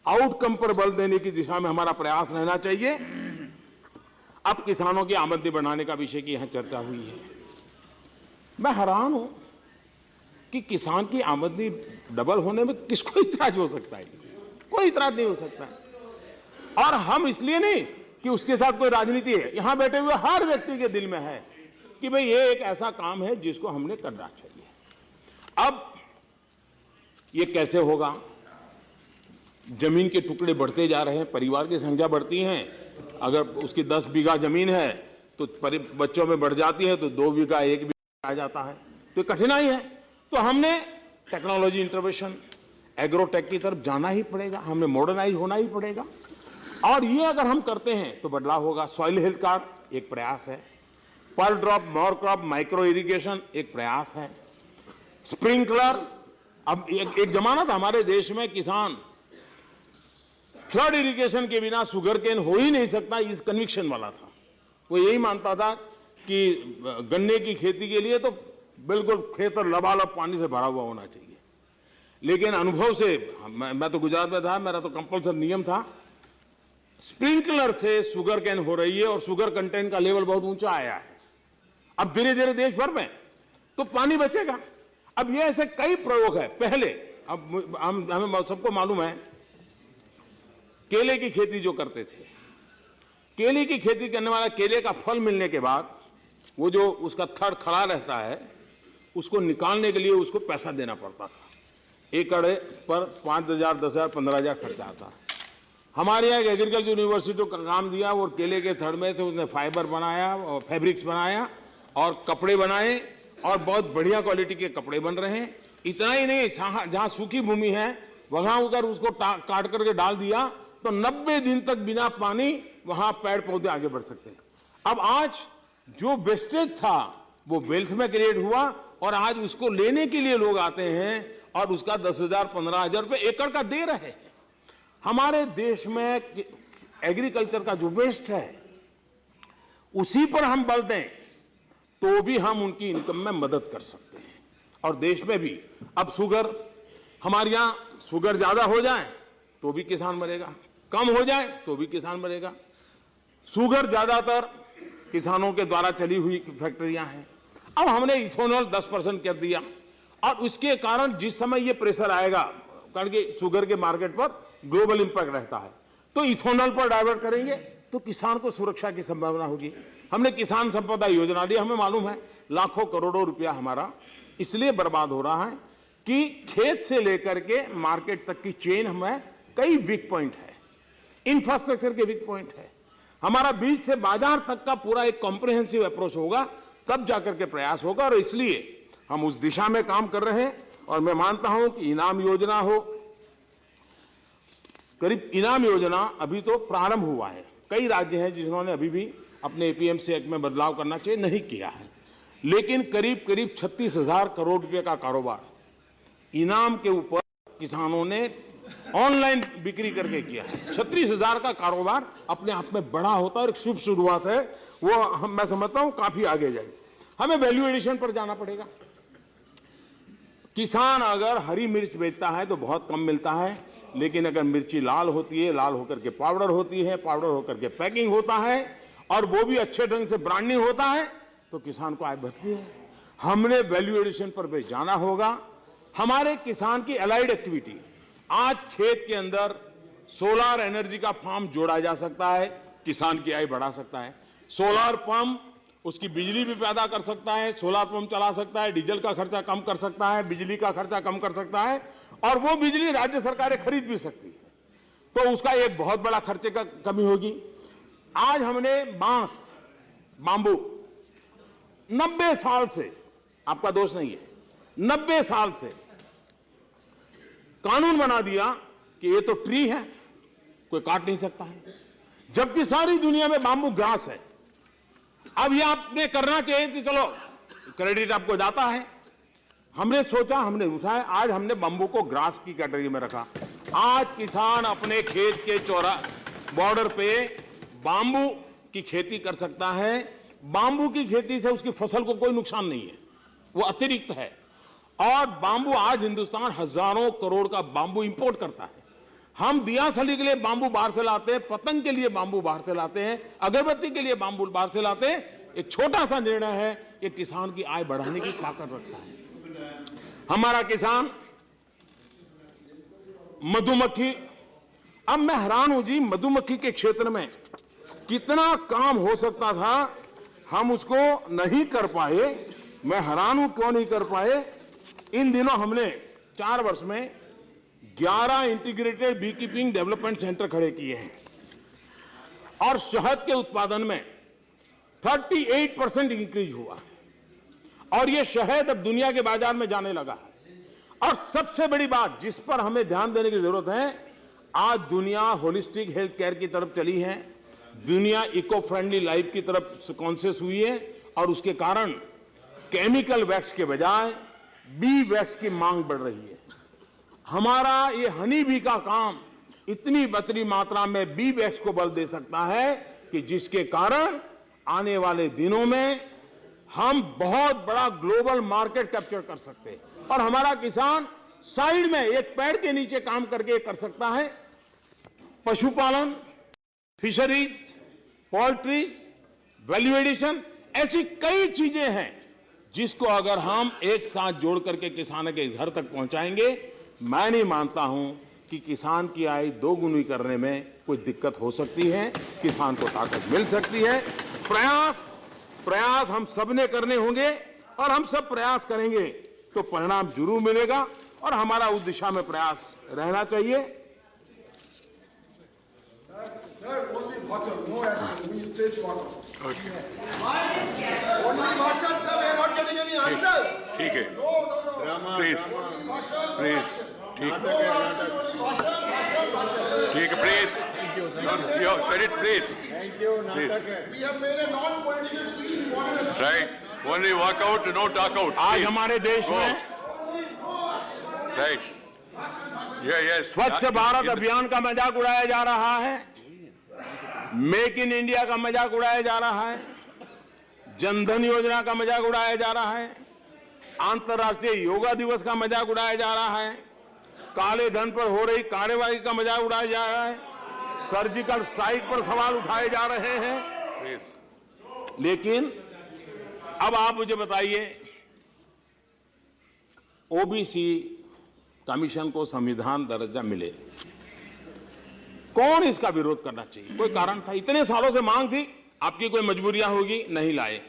आउटकम पर बल देने की दिशा में हमारा प्रयास रहना चाहिए। अब किसानों की आमदनी बढ़ाने का विषय की यहां चर्चा हुई है। मैं हैरान हूं कि किसान की आमदनी डबल होने में किसको इतराज हो सकता है? कोई इतराज नहीं हो सकता है। और हम इसलिए नहीं कि उसके साथ कोई राजनीति है, यहां बैठे हुए हर व्यक्ति के दिल में है कि भाई ये एक ऐसा काम है जिसको हमने करना चाहिए। अब ये कैसे होगा? जमीन के टुकड़े बढ़ते जा रहे हैं, परिवार की संख्या बढ़ती है। अगर उसकी 10 बीघा जमीन है तो बच्चों में बढ़ जाती है तो 2 बीघा 1 बीघा आ जाता है, तो कठिनाई है। तो हमने टेक्नोलॉजी इंटरवेंशन, एग्रोटेक की तरफ जाना ही पड़ेगा, हमें मॉडर्नाइज होना ही पड़ेगा। और ये अगर हम करते हैं तो बदलाव होगा। सॉइल हेल्थ कार्ड एक प्रयास है, पर drop more crop micro irrigation एक प्रयास है, स्प्रिंकलर। अब एक जमाना था हमारे देश में किसान फ्लड इरिगेशन के बिना शुगर केन हो ही नहीं सकता, इस कन्विक्शन वाला था। वो यही मानता था कि गन्ने की खेती के लिए तो बिल्कुल खेत और लबालब पानी से भरा हुआ होना चाहिए। लेकिन अनुभव से, मैं तो गुजरात में था, मेरा तो कंपल्सरी नियम था, स्प्रिंकलर से शुगर केन हो रही है और शुगर कंटेंट का लेवल बहुत ऊंचा आया है। अब धीरे धीरे देश भर में तो पानी बचेगा। अब ये ऐसे कई प्रयोग है। पहले अब हमें सबको मालूम है, केले की खेती जो करते थे, केले की खेती करने वाला, केले का फल मिलने के बाद वो जो उसका थड़ खड़ा रहता है उसको निकालने के लिए उसको पैसा देना पड़ता था। एकड़ पर 5,000, 10,000, 15,000 खर्चा आता है। हमारे यहाँ एक एग्रीकल्चर यूनिवर्सिटी को काम दिया और केले के थड़ में से उसने फाइबर बनाया और फैब्रिक्स बनाया और कपड़े बनाए और बहुत बढ़िया क्वालिटी के कपड़े बन रहे हैं। इतना ही नहीं, जहाँ सूखी भूमि है वहां अगर उसको काट करके डाल दिया तो 90 दिन तक बिना पानी वहां पेड़ पौधे आगे बढ़ सकते हैं। अब आज जो वेस्टेज था वो वेल्थ में क्रिएट हुआ और आज उसको लेने के लिए लोग आते हैं और उसका 10,000, 15,000 रुपए एकड़ का दे रहे हैं। हमारे देश में एग्रीकल्चर का जो वेस्ट है उसी पर हम बल दें तो भी हम उनकी इनकम में मदद कर सकते हैं। और देश में भी अब शुगर, हमारे यहां शुगर ज्यादा हो जाए तो भी किसान मरेगा, कम हो जाए तो भी किसान मरेगा। शुगर ज्यादातर किसानों के द्वारा चली हुई फैक्ट्रियां हैं। अब हमने इथेनॉल 10% कर दिया और उसके कारण जिस समय ये प्रेशर आएगा, कारण कि शुगर के मार्केट पर ग्लोबल इंपैक्ट रहता है, तो इथेनॉल पर डाइवर्ट करेंगे तो किसान को सुरक्षा की संभावना होगी। हमने किसान संपदा योजना ली, हमें मालूम है लाखों करोड़ों रुपया हमारा इसलिए बर्बाद हो रहा है कि खेत से लेकर के मार्केट तक की चेन हमें कई वीक पॉइंट है, इंफ्रास्ट्रक्चर के वीक पॉइंट है। हमारा बीज से बाजार तक का पूरा एक कॉम्प्रिहेंसिव अप्रोच होगा, तब जाकर के प्रयास होगा। और इसलिए हम उस दिशा में काम कर रहे हैं। और मैं मानता हूं कि इनाम योजना हो, करीब इनाम योजना अभी तो प्रारंभ हुआ है। कई राज्य हैं जिन्होंने अभी भी अपने एपीएमसी एक्ट में बदलाव करना चाहिए, नहीं किया है। लेकिन करीब करीब 36,000 करोड़ रुपए का कारोबार इनाम के ऊपर किसानों ने ऑनलाइन बिक्री करके किया है। 36,000 का कारोबार अपने आप में बड़ा होता है और एक शुभ शुरुआत है। वो मैं समझता हूं काफी आगे जाए। हमें वैल्यू एडिशन पर जाना पड़ेगा। किसान अगर हरी मिर्च बेचता है तो बहुत कम मिलता है, लेकिन अगर मिर्ची लाल होती है, लाल होकर के पाउडर होती है, पाउडर होकर के पैकिंग होता है और वो भी अच्छे ढंग से ब्रांडिंग होता है तो किसान को आय बढ़ती है। हमने वैल्यू एडिशन पर भी जाना होगा। हमारे किसान की अलाइड एक्टिविटी, आज खेत के अंदर सोलर एनर्जी का फार्म जोड़ा जा सकता है, किसान की आय बढ़ा सकता है। सोलर पंप उसकी बिजली भी पैदा कर सकता है, सोलर पंप चला सकता है, डीजल का खर्चा कम कर सकता है, बिजली का खर्चा कम कर सकता है और वो बिजली राज्य सरकारें खरीद भी सकती है, तो उसका एक बहुत बड़ा खर्चे का कमी होगी। आज हमने बांबू 90 साल से, आपका दोष नहीं है, 90 साल से कानून बना दिया कि ये तो ट्री है, कोई काट नहीं सकता है, जबकि सारी दुनिया में बांबू घास है। अब ये आपने करना चाहिए कि चलो क्रेडिट आपको जाता है। हमने सोचा, हमने उठाया, आज हमने बांबू को ग्रास की कैटेगरी में रखा। आज किसान अपने खेत के बॉर्डर पे बांबू की खेती कर सकता है। बांबू की खेती से उसकी फसल को कोई नुकसान नहीं है, वो अतिरिक्त है। और बांबू, आज हिंदुस्तान हजारों करोड़ का बांबू इंपोर्ट करता है। हम दियासली के लिए बांबू बाहर से लाते हैं, पतंग के लिए बांबू बाहर से लाते हैं, अगरबत्ती के लिए बांबू बाहर से लाते हैं। एक छोटा सा निर्णय है कि किसान की आय बढ़ाने की ताकत रखता है। हमारा किसान मधुमक्खी, अब मैं हैरान हूं जी, मधुमक्खी के क्षेत्र में कितना काम हो सकता था, हम उसको नहीं कर पाए। मैं हैरान हूं क्यों नहीं कर पाए। इन दिनों हमने 4 वर्ष में 11 integrated bee keeping development centre खड़े किए हैं और शहद के उत्पादन में 38% इंक्रीज हुआ और यह शहद अब दुनिया के बाजार में जाने लगा है। और सबसे बड़ी बात जिस पर हमें ध्यान देने की जरूरत है, आज दुनिया होलिस्टिक हेल्थ केयर की तरफ चली है, दुनिया इको फ्रेंडली लाइफ की तरफ कॉन्शियस हुई है और उसके कारण केमिकल वैक्स के बजाय बी वैक्स की मांग बढ़ रही है। हमारा ये हनी बी का काम इतनी बड़ी मात्रा में बी वैक्स को बल दे सकता है कि जिसके कारण आने वाले दिनों में हम बहुत बड़ा ग्लोबल मार्केट कैप्चर कर सकते हैं। और हमारा किसान साइड में एक पेड़ के नीचे काम करके कर सकता है। पशुपालन, फिशरीज, पोल्ट्रीज, वैल्यू एडिशन, ऐसी कई चीजें हैं जिसको अगर हम एक साथ जोड़ करके किसान के घर तक पहुंचाएंगे, मैं नहीं मानता हूं कि किसान की आय दोगुनी करने में कोई दिक्कत हो सकती है, किसान को ताकत मिल सकती है। प्रयास हम सबने करने होंगे और हम सब प्रयास करेंगे तो परिणाम जरूर मिलेगा और हमारा उस दिशा में प्रयास रहना चाहिए। Sir, only bottle, no action. We stage bottle. Okay. Only bottle, sir. We are not getting any answers. ठीक है, No. प्लीज प्लीज, ठीक है, please, you said it, please. Please. We have made a non-political speech. We wanted a Right. Only walk out, no talk out. आज Please. हमारे देश Go. में Right. Yes. स्वच्छ भारत अभियान का मजाक उड़ाया जा रहा है, मेक इन इंडिया का मजाक उड़ाया जा रहा है, जनधन योजना का मजाक उड़ाया जा रहा है, अंतर्राष्ट्रीय योगा दिवस का मजाक उड़ाया जा रहा है, काले धन पर हो रही कार्रवाई का मजाक उड़ाया जा रहा है, सर्जिकल स्ट्राइक पर सवाल उठाए जा रहे हैं। Please. लेकिन अब आप मुझे बताइए, ओबीसी कमीशन को संविधान दर्जा मिले, कौन इसका विरोध करना चाहिए? कोई कारण था? इतने सालों से मांग थी, आपकी कोई मजबूरियां होगी, नहीं लाए।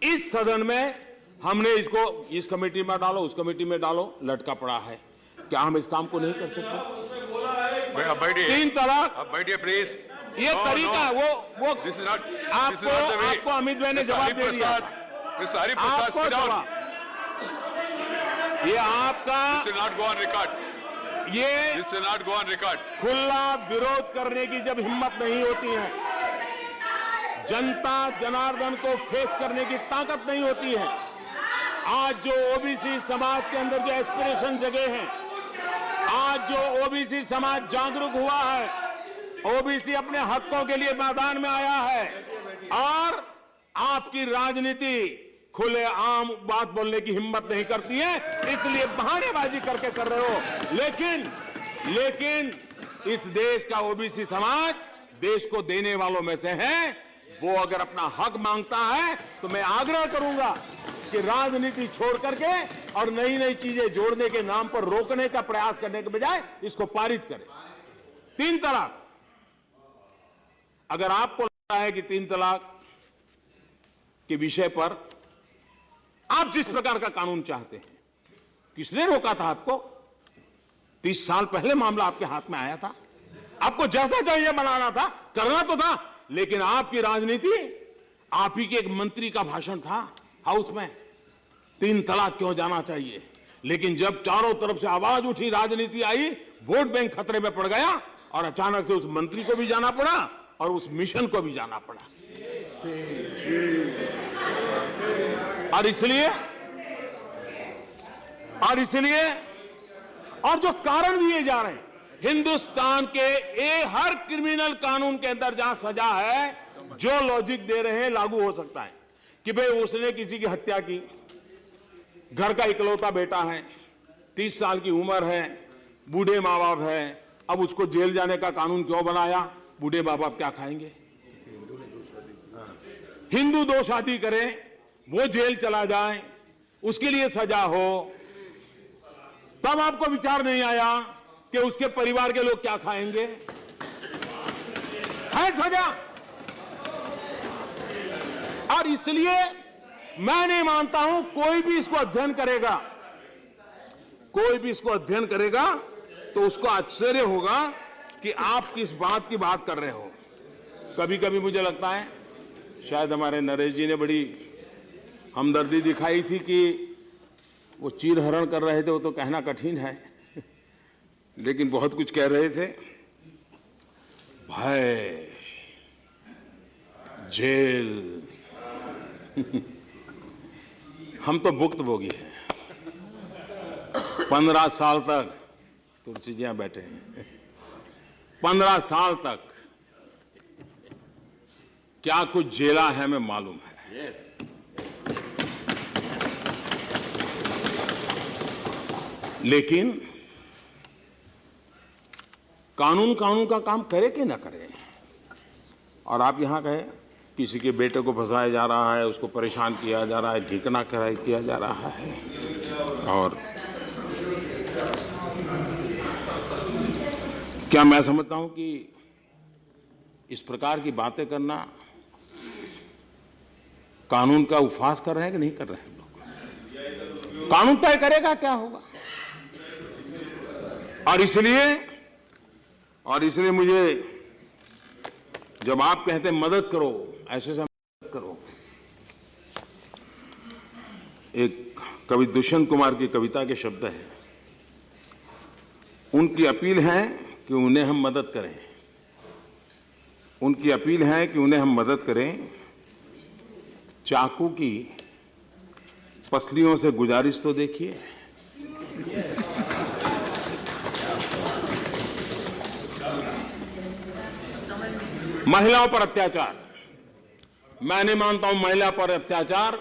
इस सदन में हमने इसको इस कमेटी में डालो, उस कमेटी में डालो, लटका पड़ा है। क्या हम इस काम को नहीं कर सकते? अब बैठिए, 3 तलाक, अब बैठिए प्लीज। ये तरीका, वो This is not. आपको अमित भाई ने जवाब दे दिया। Mr. Hari Prasad, आपको sit down. जवाब, ये आपका, This will not go on record. ये This will not go on record. खुला विरोध करने की जब हिम्मत नहीं होती है, जनता जनार्दन को फेस करने की ताकत नहीं होती है। आज जो ओबीसी समाज के अंदर जो एस्पिरेशन जगे हैं, आज जो ओबीसी समाज जागरूक हुआ है, ओबीसी अपने हकों के लिए मैदान में आया है और आपकी राजनीति खुले आम बात बोलने की हिम्मत नहीं करती है, इसलिए बहानेबाजी करके कर रहे हो। लेकिन इस देश का ओबीसी समाज देश को देने वालों में से है। वो अगर अपना हक मांगता है तो मैं आग्रह करूंगा कि राजनीति छोड़ करके और नई नई चीजें जोड़ने के नाम पर रोकने का प्रयास करने के बजाय इसको पारित करें। 3 तलाक, अगर आपको लगता है कि 3 तलाक के विषय पर आप जिस प्रकार का कानून चाहते हैं, किसने रोका था आपको? 30 साल पहले मामला आपके हाथ में आया था, आपको जैसा चाहिए बनाना था, करना तो था, लेकिन आपकी राजनीति, आप ही के एक मंत्री का भाषण था हाउस में, 3 तलाक क्यों जाना चाहिए। लेकिन जब चारों तरफ से आवाज उठी, राजनीति आई, वोट बैंक खतरे में पड़ गया और अचानक से उस मंत्री को भी जाना पड़ा और उस मिशन को भी जाना पड़ा। और इसलिए और जो कारण दिए जा रहे हैं, हिंदुस्तान के हर क्रिमिनल कानून के अंदर जहां सजा है, जो लॉजिक दे रहे हैं लागू हो सकता है कि भाई उसने किसी की हत्या की, घर का इकलौता बेटा है, 30 साल की उम्र है, बूढ़े माँ बाप है, अब उसको जेल जाने का कानून क्यों बनाया? बूढ़े माँ बाप क्या खाएंगे? हिंदू दो शादी करे, वो जेल चला जाए, उसके लिए सजा हो, तब आपको विचार नहीं आया कि उसके परिवार के लोग क्या खाएंगे? है सजा। और इसलिए मैं नहीं मानता हूं कोई भी इसको अध्ययन करेगा तो उसको आश्चर्य होगा कि आप किस बात की बात कर रहे हो। कभी कभी मुझे लगता है शायद हमारे नरेश जी ने बड़ी हमदर्दी दिखाई थी कि वो चीर हरण कर रहे थे, वो तो कहना कठिन है लेकिन बहुत कुछ कह रहे थे। भय, जेल, हम तो भुक्तभोगी हैं। 15 साल तक तुलसी जी यहां बैठे हैं, 15 साल तक क्या कुछ झेला है हमें मालूम है। लेकिन कानून का काम करे कि ना करे। और आप यहां कहे किसी के बेटे को फंसाया जा रहा है, उसको परेशान किया जा रहा है, ढीकना किया जा रहा है, और क्या मैं समझता हूं कि इस प्रकार की बातें करना कानून का उपहास कर रहे हैं कि नहीं कर रहे हैं लोग? कानून तय करेगा क्या होगा। और इसलिए मुझे जब आप कहते हैं मदद करो, ऐसे से मदद करो, एक कवि दुष्यंत कुमार की कविता के शब्द हैं, उनकी अपील है कि उन्हें हम मदद करें। उनकी अपील है कि उन्हें हम मदद करें। चाकू की पसलियों से गुजारिश तो देखिए। महिलाओं पर अत्याचार, मैं नहीं मानता हूं महिला पर अत्याचार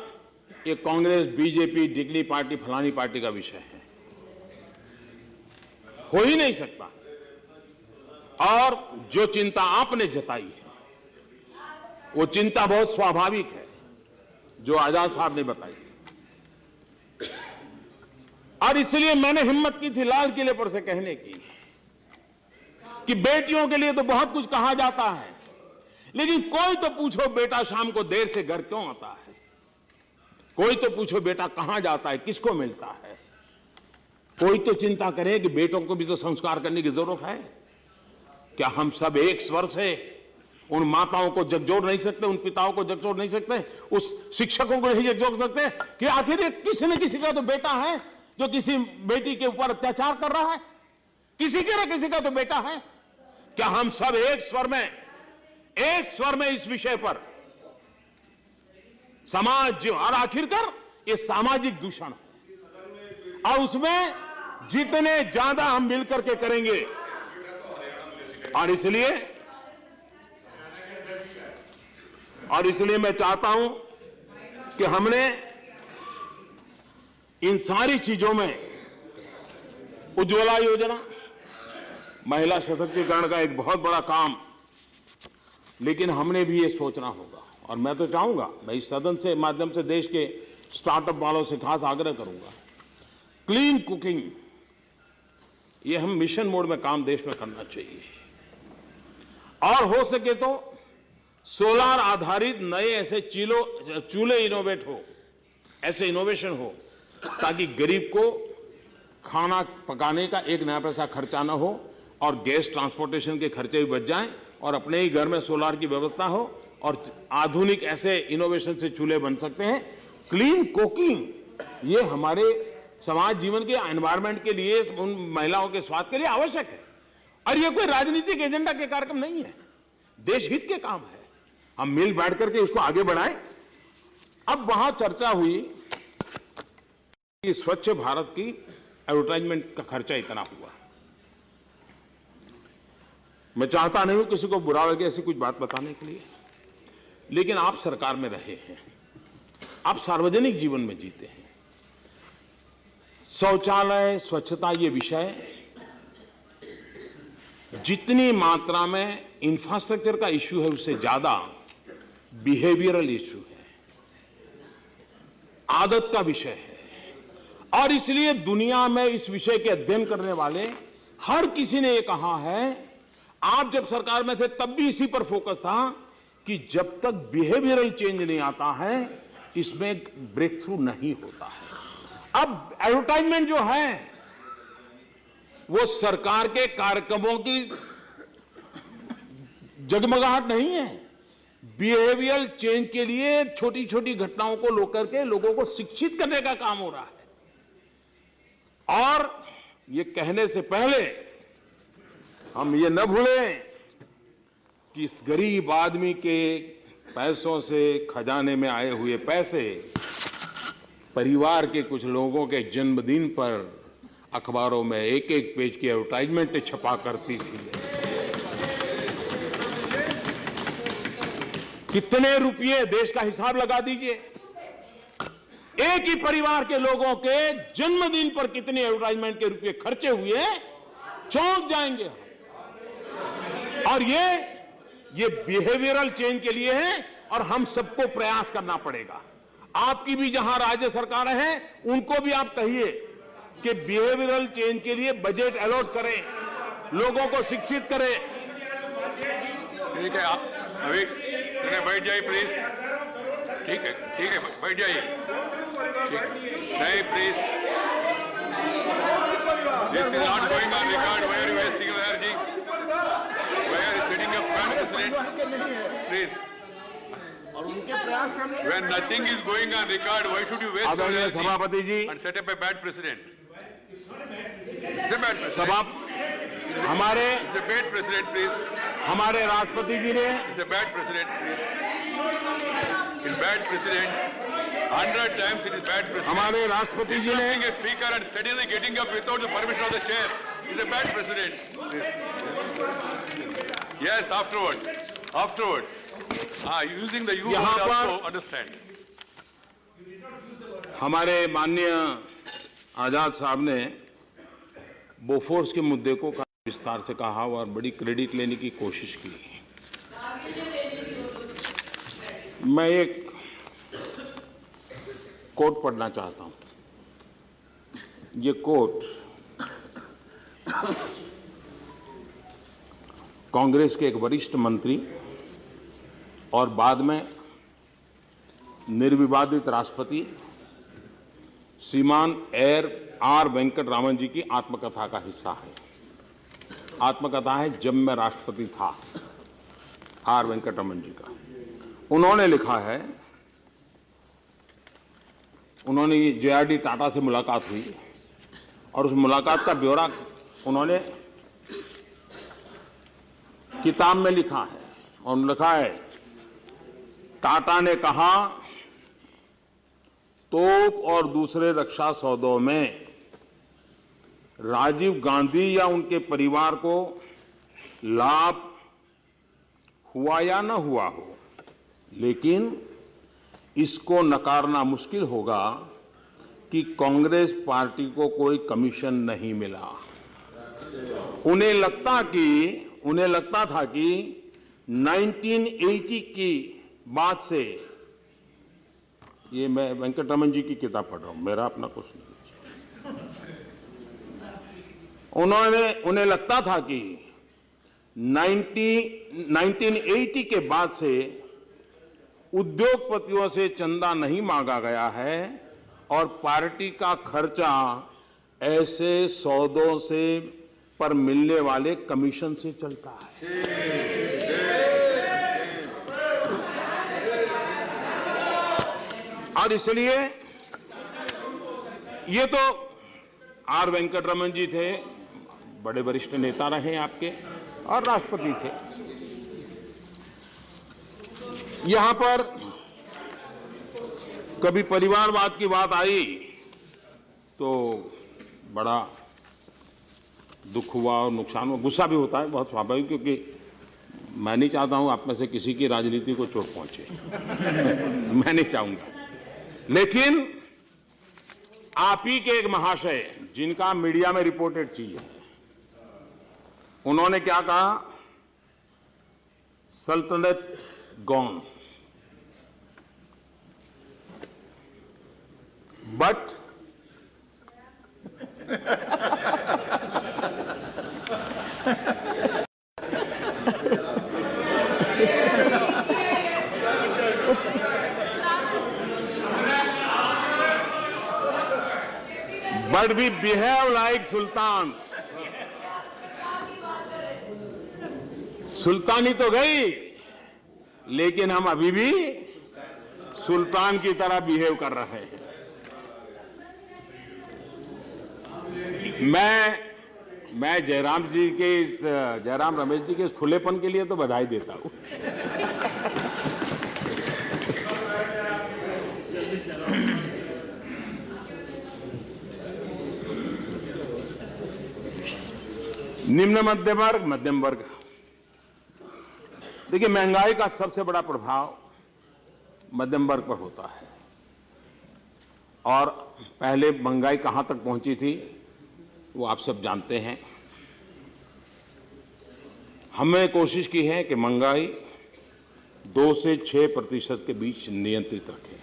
ये कांग्रेस, बीजेपी, डिगली पार्टी, फलानी पार्टी का विषय है, हो ही नहीं सकता। और जो चिंता आपने जताई है वो चिंता बहुत स्वाभाविक है, जो आजाद साहब ने बताई। और इसलिए मैंने हिम्मत की थी लाल किले पर से कहने की कि बेटियों के लिए तो बहुत कुछ कहा जाता है, लेकिन कोई तो पूछो बेटा शाम को देर से घर क्यों आता है? कोई तो पूछो बेटा कहां जाता है, किसको मिलता है? कोई तो चिंता करे कि बेटों को भी तो संस्कार करने की जरूरत है। क्या हम सब एक स्वर से उन माताओं को झकझोर नहीं सकते, उन पिताओं को झकझोर नहीं सकते, उस शिक्षकों को नहीं झकझोर सकते कि आखिर किसी न किसी का तो बेटा है जो किसी बेटी के ऊपर अत्याचार कर रहा है? किसी का तो बेटा है। क्या हम सब एक स्वर में इस विषय पर समाज, और आखिरकार ये सामाजिक दूषण है, और उसमें जितने ज्यादा हम मिलकर के करेंगे, और इसलिए मैं चाहता हूं कि हमने इन सारी चीजों में उज्ज्वला योजना, महिला सशक्तिकरण का एक बहुत बड़ा काम, लेकिन हमने भी ये सोचना होगा। और मैं तो चाहूंगा, मैं इस सदन से माध्यम से देश के स्टार्टअप वालों से खास आग्रह करूंगा, क्लीन कुकिंग ये हम मिशन मोड में काम देश में करना चाहिए। और हो सके तो सोलार आधारित नए ऐसे चूल्हे इनोवेट हो, ऐसे इनोवेशन हो ताकि गरीब को खाना पकाने का एक नया पैसा खर्चा ना हो, और गैस ट्रांसपोर्टेशन के खर्चे भी बच जाएं, और अपने ही घर में सोलार की व्यवस्था हो, और आधुनिक ऐसे इनोवेशन से चूल्हे बन सकते हैं। क्लीन कुकिंग ये हमारे समाज जीवन के, एनवायरमेंट के लिए, उन महिलाओं के स्वास्थ्य के लिए आवश्यक है। और ये कोई राजनीतिक एजेंडा के कार्यक्रम नहीं है, देश हित के काम है। हम मिल बैठ करके इसको आगे बढ़ाएं। अब वहां चर्चा हुई कि स्वच्छ भारत की एडवर्टाइजमेंट का खर्चा इतना हुआ। मैं चाहता नहीं हूं किसी को बुरा लगे ऐसी कुछ बात बताने के लिए, लेकिन आप सरकार में रहे हैं, आप सार्वजनिक जीवन में जीते हैं। शौचालय, स्वच्छता ये विषय जितनी मात्रा में इंफ्रास्ट्रक्चर का इश्यू है उससे ज्यादा बिहेवियरल इश्यू है, आदत का विषय है। और इसलिए दुनिया में इस विषय के अध्ययन करने वाले हर किसी ने ये कहा है, आप जब सरकार में थे तब भी इसी पर फोकस था कि जब तक बिहेवियरल चेंज नहीं आता है इसमें ब्रेक थ्रू नहीं होता है। अब एडवर्टाइजमेंट जो है वो सरकार के कार्यक्रमों की जगमगाहट नहीं है, बिहेवियरल चेंज के लिए छोटी छोटी घटनाओं को लेकर के लोगों को शिक्षित करने का काम हो रहा है। और ये कहने से पहले हम ये न भूलें कि इस गरीब आदमी के पैसों से, खजाने में आए हुए पैसे परिवार के कुछ लोगों के जन्मदिन पर अखबारों में एक एक पेज की एडवर्टाइजमेंट छपा करती थी। कितने रुपये, देश का हिसाब लगा दीजिए, एक ही परिवार के लोगों के जन्मदिन पर कितने एडवर्टाइजमेंट के रुपये खर्चे हुए, चौंक जाएंगे। और ये बिहेवियरल चेंज के लिए है और हम सबको प्रयास करना पड़ेगा। आपकी भी जहां राज्य सरकारें हैं उनको भी आप कहिए कि बिहेवियरल चेंज के लिए बजट अलॉट करें, लोगों को शिक्षित करें। ठीक है, आप अभी बैठ जाइए प्लीज। ठीक है, बैठ जाइए। नहीं please, this is not going on record. Why are you wasting your energy? Why are you setting up plan president? Please, और उनके प्रयास हमने when nothing is going on record, why should you waste your आदरणीय energy सभापति जी, and set up a bad precedent? It's a bad precedent. सभा हमारे It's a bad precedent, please. हमारे राष्ट्रपति जी ने It's a bad precedent, please. It's bad precedent. 100 times it is bad precedent. हमारे राष्ट्रपति जी ने Interrupting a speaker and steadily getting up without the permission of the chair is a bad precedent. Yes, afterwards. Using the you यहाँ word पर also understand. हमारे माननीय आजाद साहब ने बोफोर्स के मुद्दे को काफी विस्तार से कहा और बड़ी क्रेडिट लेने की कोशिश की। मैं एक कोट पढ़ना चाहता हूं। ये कोट कांग्रेस के एक वरिष्ठ मंत्री और बाद में निर्विवादित राष्ट्रपति श्रीमान आर वेंकट रामन जी की आत्मकथा का हिस्सा है। आत्मकथा है जब मैं राष्ट्रपति था, आर वेंकट रमन जी का। उन्होंने लिखा है, उन्होंने JRD टाटा से मुलाकात हुई और उस मुलाकात का ब्यौरा उन्होंने किताब में लिखा है। और लिखा है, टाटा ने कहा तोप और दूसरे रक्षा सौदों में राजीव गांधी या उनके परिवार को लाभ हुआ या न हुआ हो, लेकिन इसको नकारना मुश्किल होगा कि कांग्रेस पार्टी को कोई कमीशन नहीं मिला। उन्हें लगता था कि 1980 की बात से, ये मैं वेंकटरमन जी की किताब पढ़ रहा हूं, मेरा अपना कुछ नहीं। उन्हें लगता था कि 1980 के बाद से उद्योगपतियों से चंदा नहीं मांगा गया है और पार्टी का खर्चा ऐसे सौदों से पर मिलने वाले कमीशन से चलता है। और इसलिए ये तो आर वेंकटरमन जी थे, बड़े वरिष्ठ नेता रहे आपके और राष्ट्रपति थे। यहां पर कभी परिवारवाद की बात आई तो बड़ा दुख हुआ और नुकसान हुआ, गुस्सा भी होता है, बहुत स्वाभाविक, क्योंकि मैं नहीं चाहता हूं आप में से किसी की राजनीति को चोट पहुंचे। मैं नहीं चाहूंगा। लेकिन आप ही के एक महाशय, जिनका मीडिया में रिपोर्टेड चीज है, उन्होंने क्या कहा, सल्तनत gone, but we behave like sultans. सुल्तानी तो गई, लेकिन हम अभी भी सुल्तान की तरह बिहेव कर रहे हैं। मैं जयराम रमेश जी के इस खुलेपन के लिए तो बधाई देता हूं। निम्न मध्यम वर्ग, मध्यम वर्ग, देखिए महंगाई का सबसे बड़ा प्रभाव मध्यम वर्ग पर होता है। और पहले महंगाई कहां तक पहुंची थी वो आप सब जानते हैं। हमने कोशिश की है कि महंगाई 2 से 6% के बीच नियंत्रित रखें।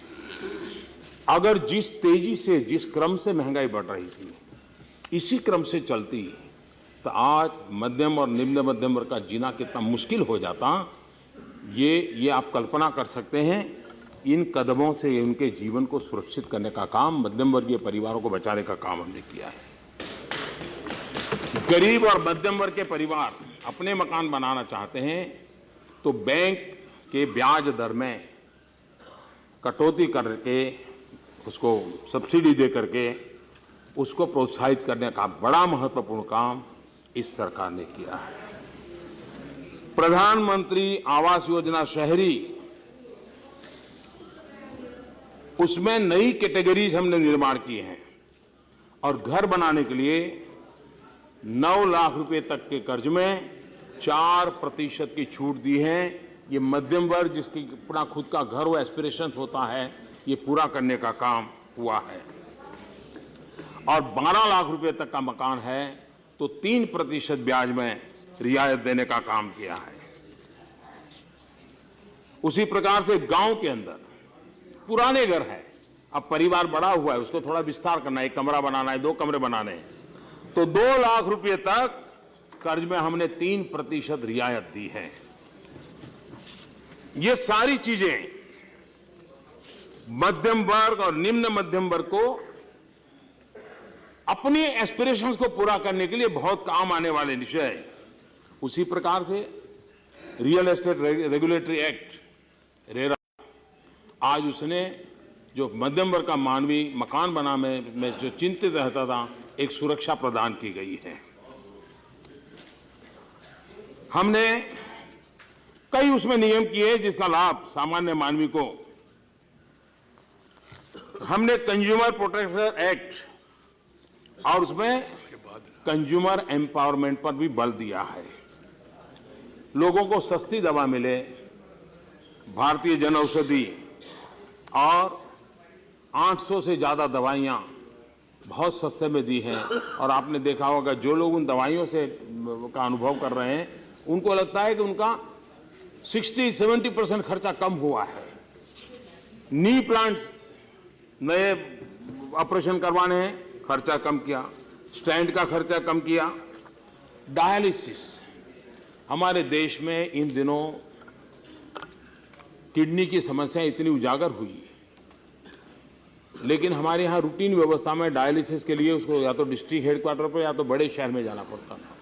अगर जिस तेजी से, जिस क्रम से महंगाई बढ़ रही थी, इसी क्रम से चलती तो आज मध्यम और निम्न मध्यम वर्ग का जीना कितना मुश्किल हो जाता, ये आप कल्पना कर सकते हैं। इन कदमों से उनके जीवन को सुरक्षित करने का काम, मध्यम वर्गीय परिवारों को बचाने का काम हमने किया है। गरीब और मध्यम वर्ग के परिवार अपने मकान बनाना चाहते हैं तो बैंक के ब्याज दर में कटौती करके, उसको सब्सिडी दे करके उसको प्रोत्साहित करने का बड़ा महत्वपूर्ण काम इस सरकार ने किया है। प्रधानमंत्री आवास योजना शहरी, उसमें नई कैटेगरीज हमने निर्माण किए हैं और घर बनाने के लिए 9 लाख रुपए तक के कर्ज में 4% की छूट दी है। ये मध्यम वर्ग जिसकी अपना खुद का घर हो, एस्पिरेशंस होता है, ये पूरा करने का काम हुआ है। और 12 लाख रुपए तक का मकान है तो 3% ब्याज में रियायत देने का काम किया है। उसी प्रकार से गांव के अंदर पुराने घर है, अब परिवार बड़ा हुआ है, उसको थोड़ा विस्तार करना है, 1 कमरा बनाना है, 2 कमरे बनाने हैं, तो 2 लाख रुपए तक कर्ज में हमने 3% रियायत दी है। ये सारी चीजें मध्यम वर्ग और निम्न मध्यम वर्ग को अपनी एस्पिरेशंस को पूरा करने के लिए बहुत काम आने वाले विषय है। उसी प्रकार से real estate regulatory act, RERA, आज उसने जो मध्यम वर्ग का मानवी मकान बनाने में जो चिंतित रहता था, एक सुरक्षा प्रदान की गई है। हमने कई उसमें नियम किए जिसका लाभ सामान्य मानवी को, हमने कंज्यूमर प्रोटेक्शन एक्ट और उसमें कंज्यूमर एम्पावरमेंट पर भी बल दिया है। लोगों को सस्ती दवा मिले, भारतीय जन औषधि और 800 से ज्यादा दवाइयां बहुत सस्ते में दी हैं। और आपने देखा होगा जो लोग उन दवाइयों से का अनुभव कर रहे हैं, उनको लगता है कि उनका 60-70% खर्चा कम हुआ है। नी प्लांट्स नए ऑपरेशन करवाने हैं, खर्चा कम किया, स्टैंड का खर्चा कम किया। डायलिसिस, हमारे देश में इन दिनों किडनी की समस्या इतनी उजागर हुई, लेकिन हमारे यहाँ रूटीन व्यवस्था में डायलिसिस के लिए उसको या तो डिस्ट्रिक्ट हेडक्वार्टर पर या तो बड़े शहर में जाना पड़ता था।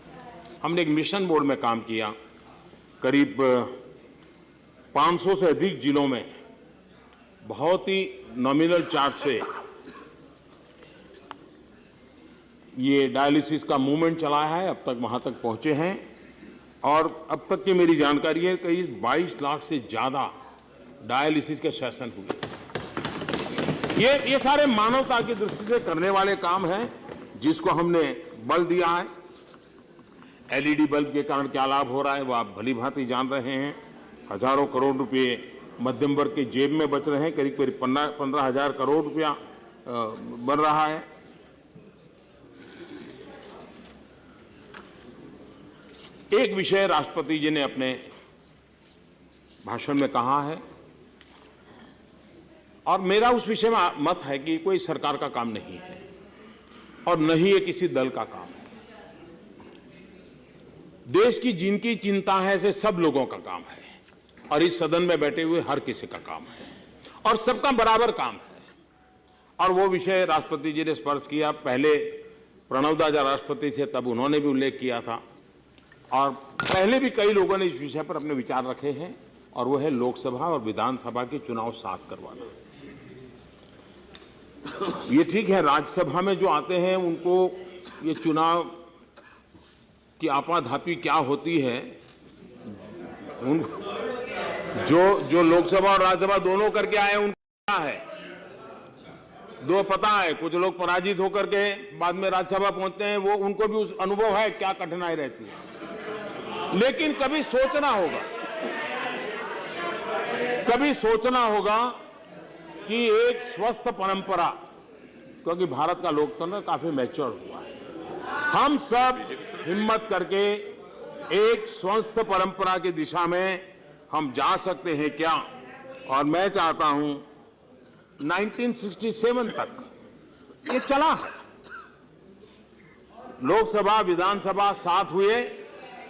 हमने एक मिशन मोड में काम किया, करीब 500 से अधिक जिलों में बहुत ही नॉमिनल चार्ज से ये डायलिसिस का मूवमेंट चलाया है। अब तक वहां तक पहुंचे हैं और अब तक की मेरी जानकारी है करीब 22 लाख से ज्यादा डायलिसिस के सेशन हुए। ये सारे मानवता की दृष्टि से करने वाले काम हैं जिसको हमने बल दिया है। एलईडी बल्ब के कारण क्या लाभ हो रहा है वो आप भली भांति जान रहे हैं। हजारों करोड़ रुपए मध्यम वर्ग के जेब में बच रहे हैं, करीब करीब 15,000 करोड़ रुपया बन रहा है। एक विषय राष्ट्रपति जी ने अपने भाषण में कहा है और मेरा उस विषय में मत है कि कोई सरकार का काम नहीं है और न ही ये किसी दल का काम है। देश की जिनकी चिंता है ऐसे सब लोगों का काम है और इस सदन में बैठे हुए हर किसी का काम है और सबका बराबर काम है। और वो विषय राष्ट्रपति जी ने स्पर्श किया। पहले प्रणब दा जब राष्ट्रपति थे तब उन्होंने भी उल्लेख किया था और पहले भी कई लोगों ने इस विषय पर अपने विचार रखे हैं और वो है लोकसभा और विधानसभा के चुनाव साथ करवाना। ये ठीक है, राज्यसभा में जो आते हैं उनको ये चुनाव की आपाधापी क्या होती है, उन जो लोकसभा और राज्यसभा दोनों करके आए उनको क्या है दो पता है। कुछ लोग पराजित होकर के बाद में राज्यसभा पहुंचते हैं, वो उनको भी उस अनुभव है क्या कठिनाई रहती है। लेकिन कभी सोचना होगा कि एक स्वस्थ परंपरा, क्योंकि भारत का लोकतंत्र काफी मैच्योर हुआ है, हम सब हिम्मत करके एक स्वस्थ परंपरा की दिशा में हम जा सकते हैं क्या। और मैं चाहता हूं 1967 तक ये चला है, लोकसभा विधानसभा साथ हुए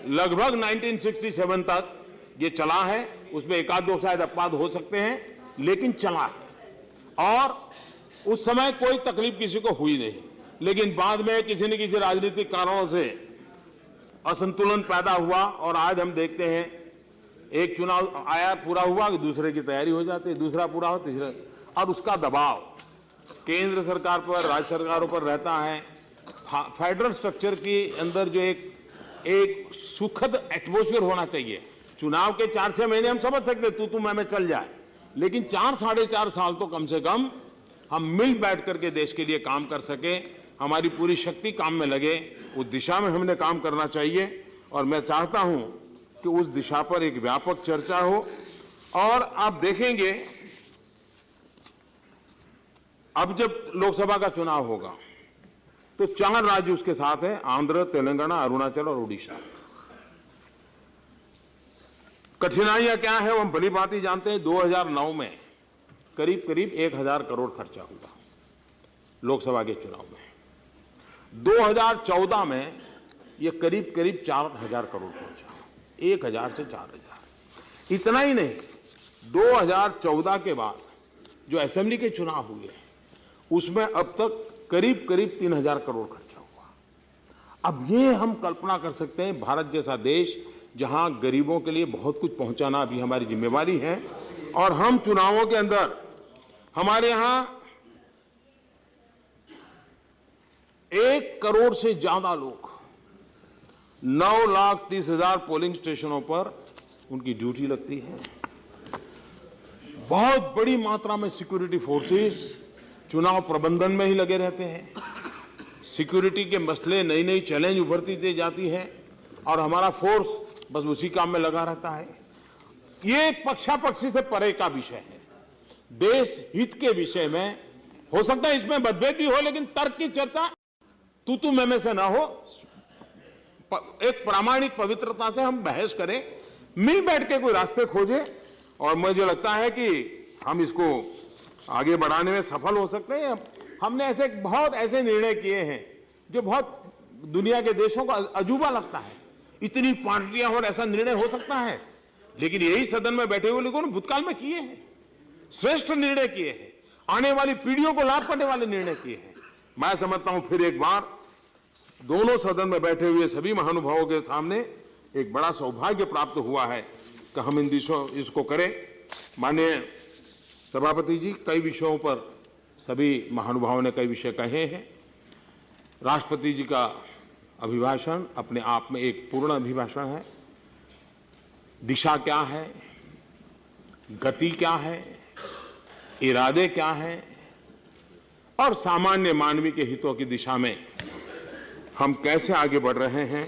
लगभग 1967 तक ये चला है। उसमें एक आध दो शायद अपवाद हो सकते हैं लेकिन चला है और उस समय कोई तकलीफ किसी को हुई नहीं। लेकिन बाद में किसी न किसी राजनीतिक कारणों से असंतुलन पैदा हुआ और आज हम देखते हैं एक चुनाव आया, पूरा हुआ, दूसरे की तैयारी हो जाती है, दूसरा पूरा हो, तीसरा, और उसका दबाव केंद्र सरकार पर, राज्य सरकारों पर रहता है। फेडरल स्ट्रक्चर के अंदर जो एक सुखद एटमॉस्फेयर होना चाहिए। चुनाव के 4-6 महीने हम समझ सकते तू मैं चल जाए, लेकिन 4-4.5 साल तो कम से कम हम मिल बैठ करके देश के लिए काम कर सके, हमारी पूरी शक्ति काम में लगे, उस दिशा में हमने काम करना चाहिए। और मैं चाहता हूं कि उस दिशा पर एक व्यापक चर्चा हो। और आप देखेंगे अब जब लोकसभा का चुनाव होगा तो 4 राज्य उसके साथ हैं, आंध्र, तेलंगाना, अरुणाचल और उड़ीसा। कठिनाइयां क्या है वो हम भली भांति जानते हैं। 2009 में करीब 1,000 करोड़ खर्चा हुआ लोकसभा के चुनाव में। 2014 में ये करीब 4,000 करोड़ पहुंचा, 1,000 से 4,000। इतना ही नहीं, 2014 के बाद जो असेंबली के चुनाव हुए उसमें अब तक करीब 3,000 करोड़ खर्चा हुआ। अब ये हम कल्पना कर सकते हैं, भारत जैसा देश जहां गरीबों के लिए बहुत कुछ पहुंचाना अभी हमारी जिम्मेवारी है और हम चुनावों के अंदर हमारे यहां 1 करोड़ से ज्यादा लोग 9,30,000 पोलिंग स्टेशनों पर उनकी ड्यूटी लगती है। बहुत बड़ी मात्रा में सिक्योरिटी फोर्सेस चुनाव प्रबंधन में ही लगे रहते हैं। सिक्योरिटी के मसले, नई नई चैलेंज उभरती जाती है और हमारा फोर्स बस उसी काम में लगा रहता है। ये पक्षापक्षी से परे का विषय है, देश हित के विषय में। हो सकता है इसमें मतभेद भी हो, लेकिन तर्क की चर्चा तू मैं से ना हो, एक प्रामाणिक पवित्रता से हम बहस करें, मिल बैठ के कोई रास्ते खोजें। और मुझे लगता है कि हम इसको आगे बढ़ाने में सफल हो सकते हैं। हमने बहुत ऐसे निर्णय किए हैं जो बहुत दुनिया के देशों को अजूबा लगता है, इतनी पार्टियां और ऐसा निर्णय हो सकता है, लेकिन यही सदन में बैठे हुए लोगों ने भूतकाल में किए हैं, श्रेष्ठ निर्णय किए हैं, आने वाली पीढ़ियों को लाभ करने वाले निर्णय किए हैं। मैं समझता हूं फिर एक बार दोनों सदन में बैठे हुए सभी महानुभावों के सामने एक बड़ा सौभाग्य प्राप्त हुआ है कि हम इसको करें। माननीय सभापति जी, कई विषयों पर सभी महानुभावों ने कई विषय कहे हैं। राष्ट्रपति जी का अभिभाषण अपने आप में एक पूर्ण अभिभाषण है। दिशा क्या है, गति क्या है, इरादे क्या है और सामान्य मानवीय के हितों की दिशा में हम कैसे आगे बढ़ रहे हैं,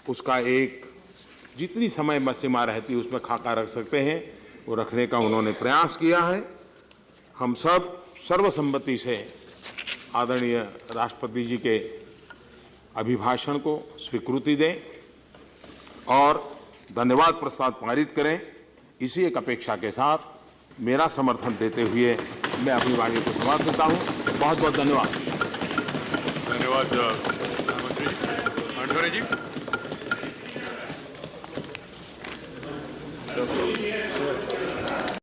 उसका एक जितनी समय सीमा रहती है उसमें खाका रख सकते हैं, वो रखने का उन्होंने प्रयास किया है। हम सब सर्वसम्मति से आदरणीय राष्ट्रपति जी के अभिभाषण को स्वीकृति दें और धन्यवाद प्रस्ताव पारित करें। इसी एक अपेक्षा के साथ मेरा समर्थन देते हुए मैं अपनी वाणी को समाप्त करता हूँ। बहुत बहुत धन्यवाद। धन्यवाद मंत्री आठवले जी।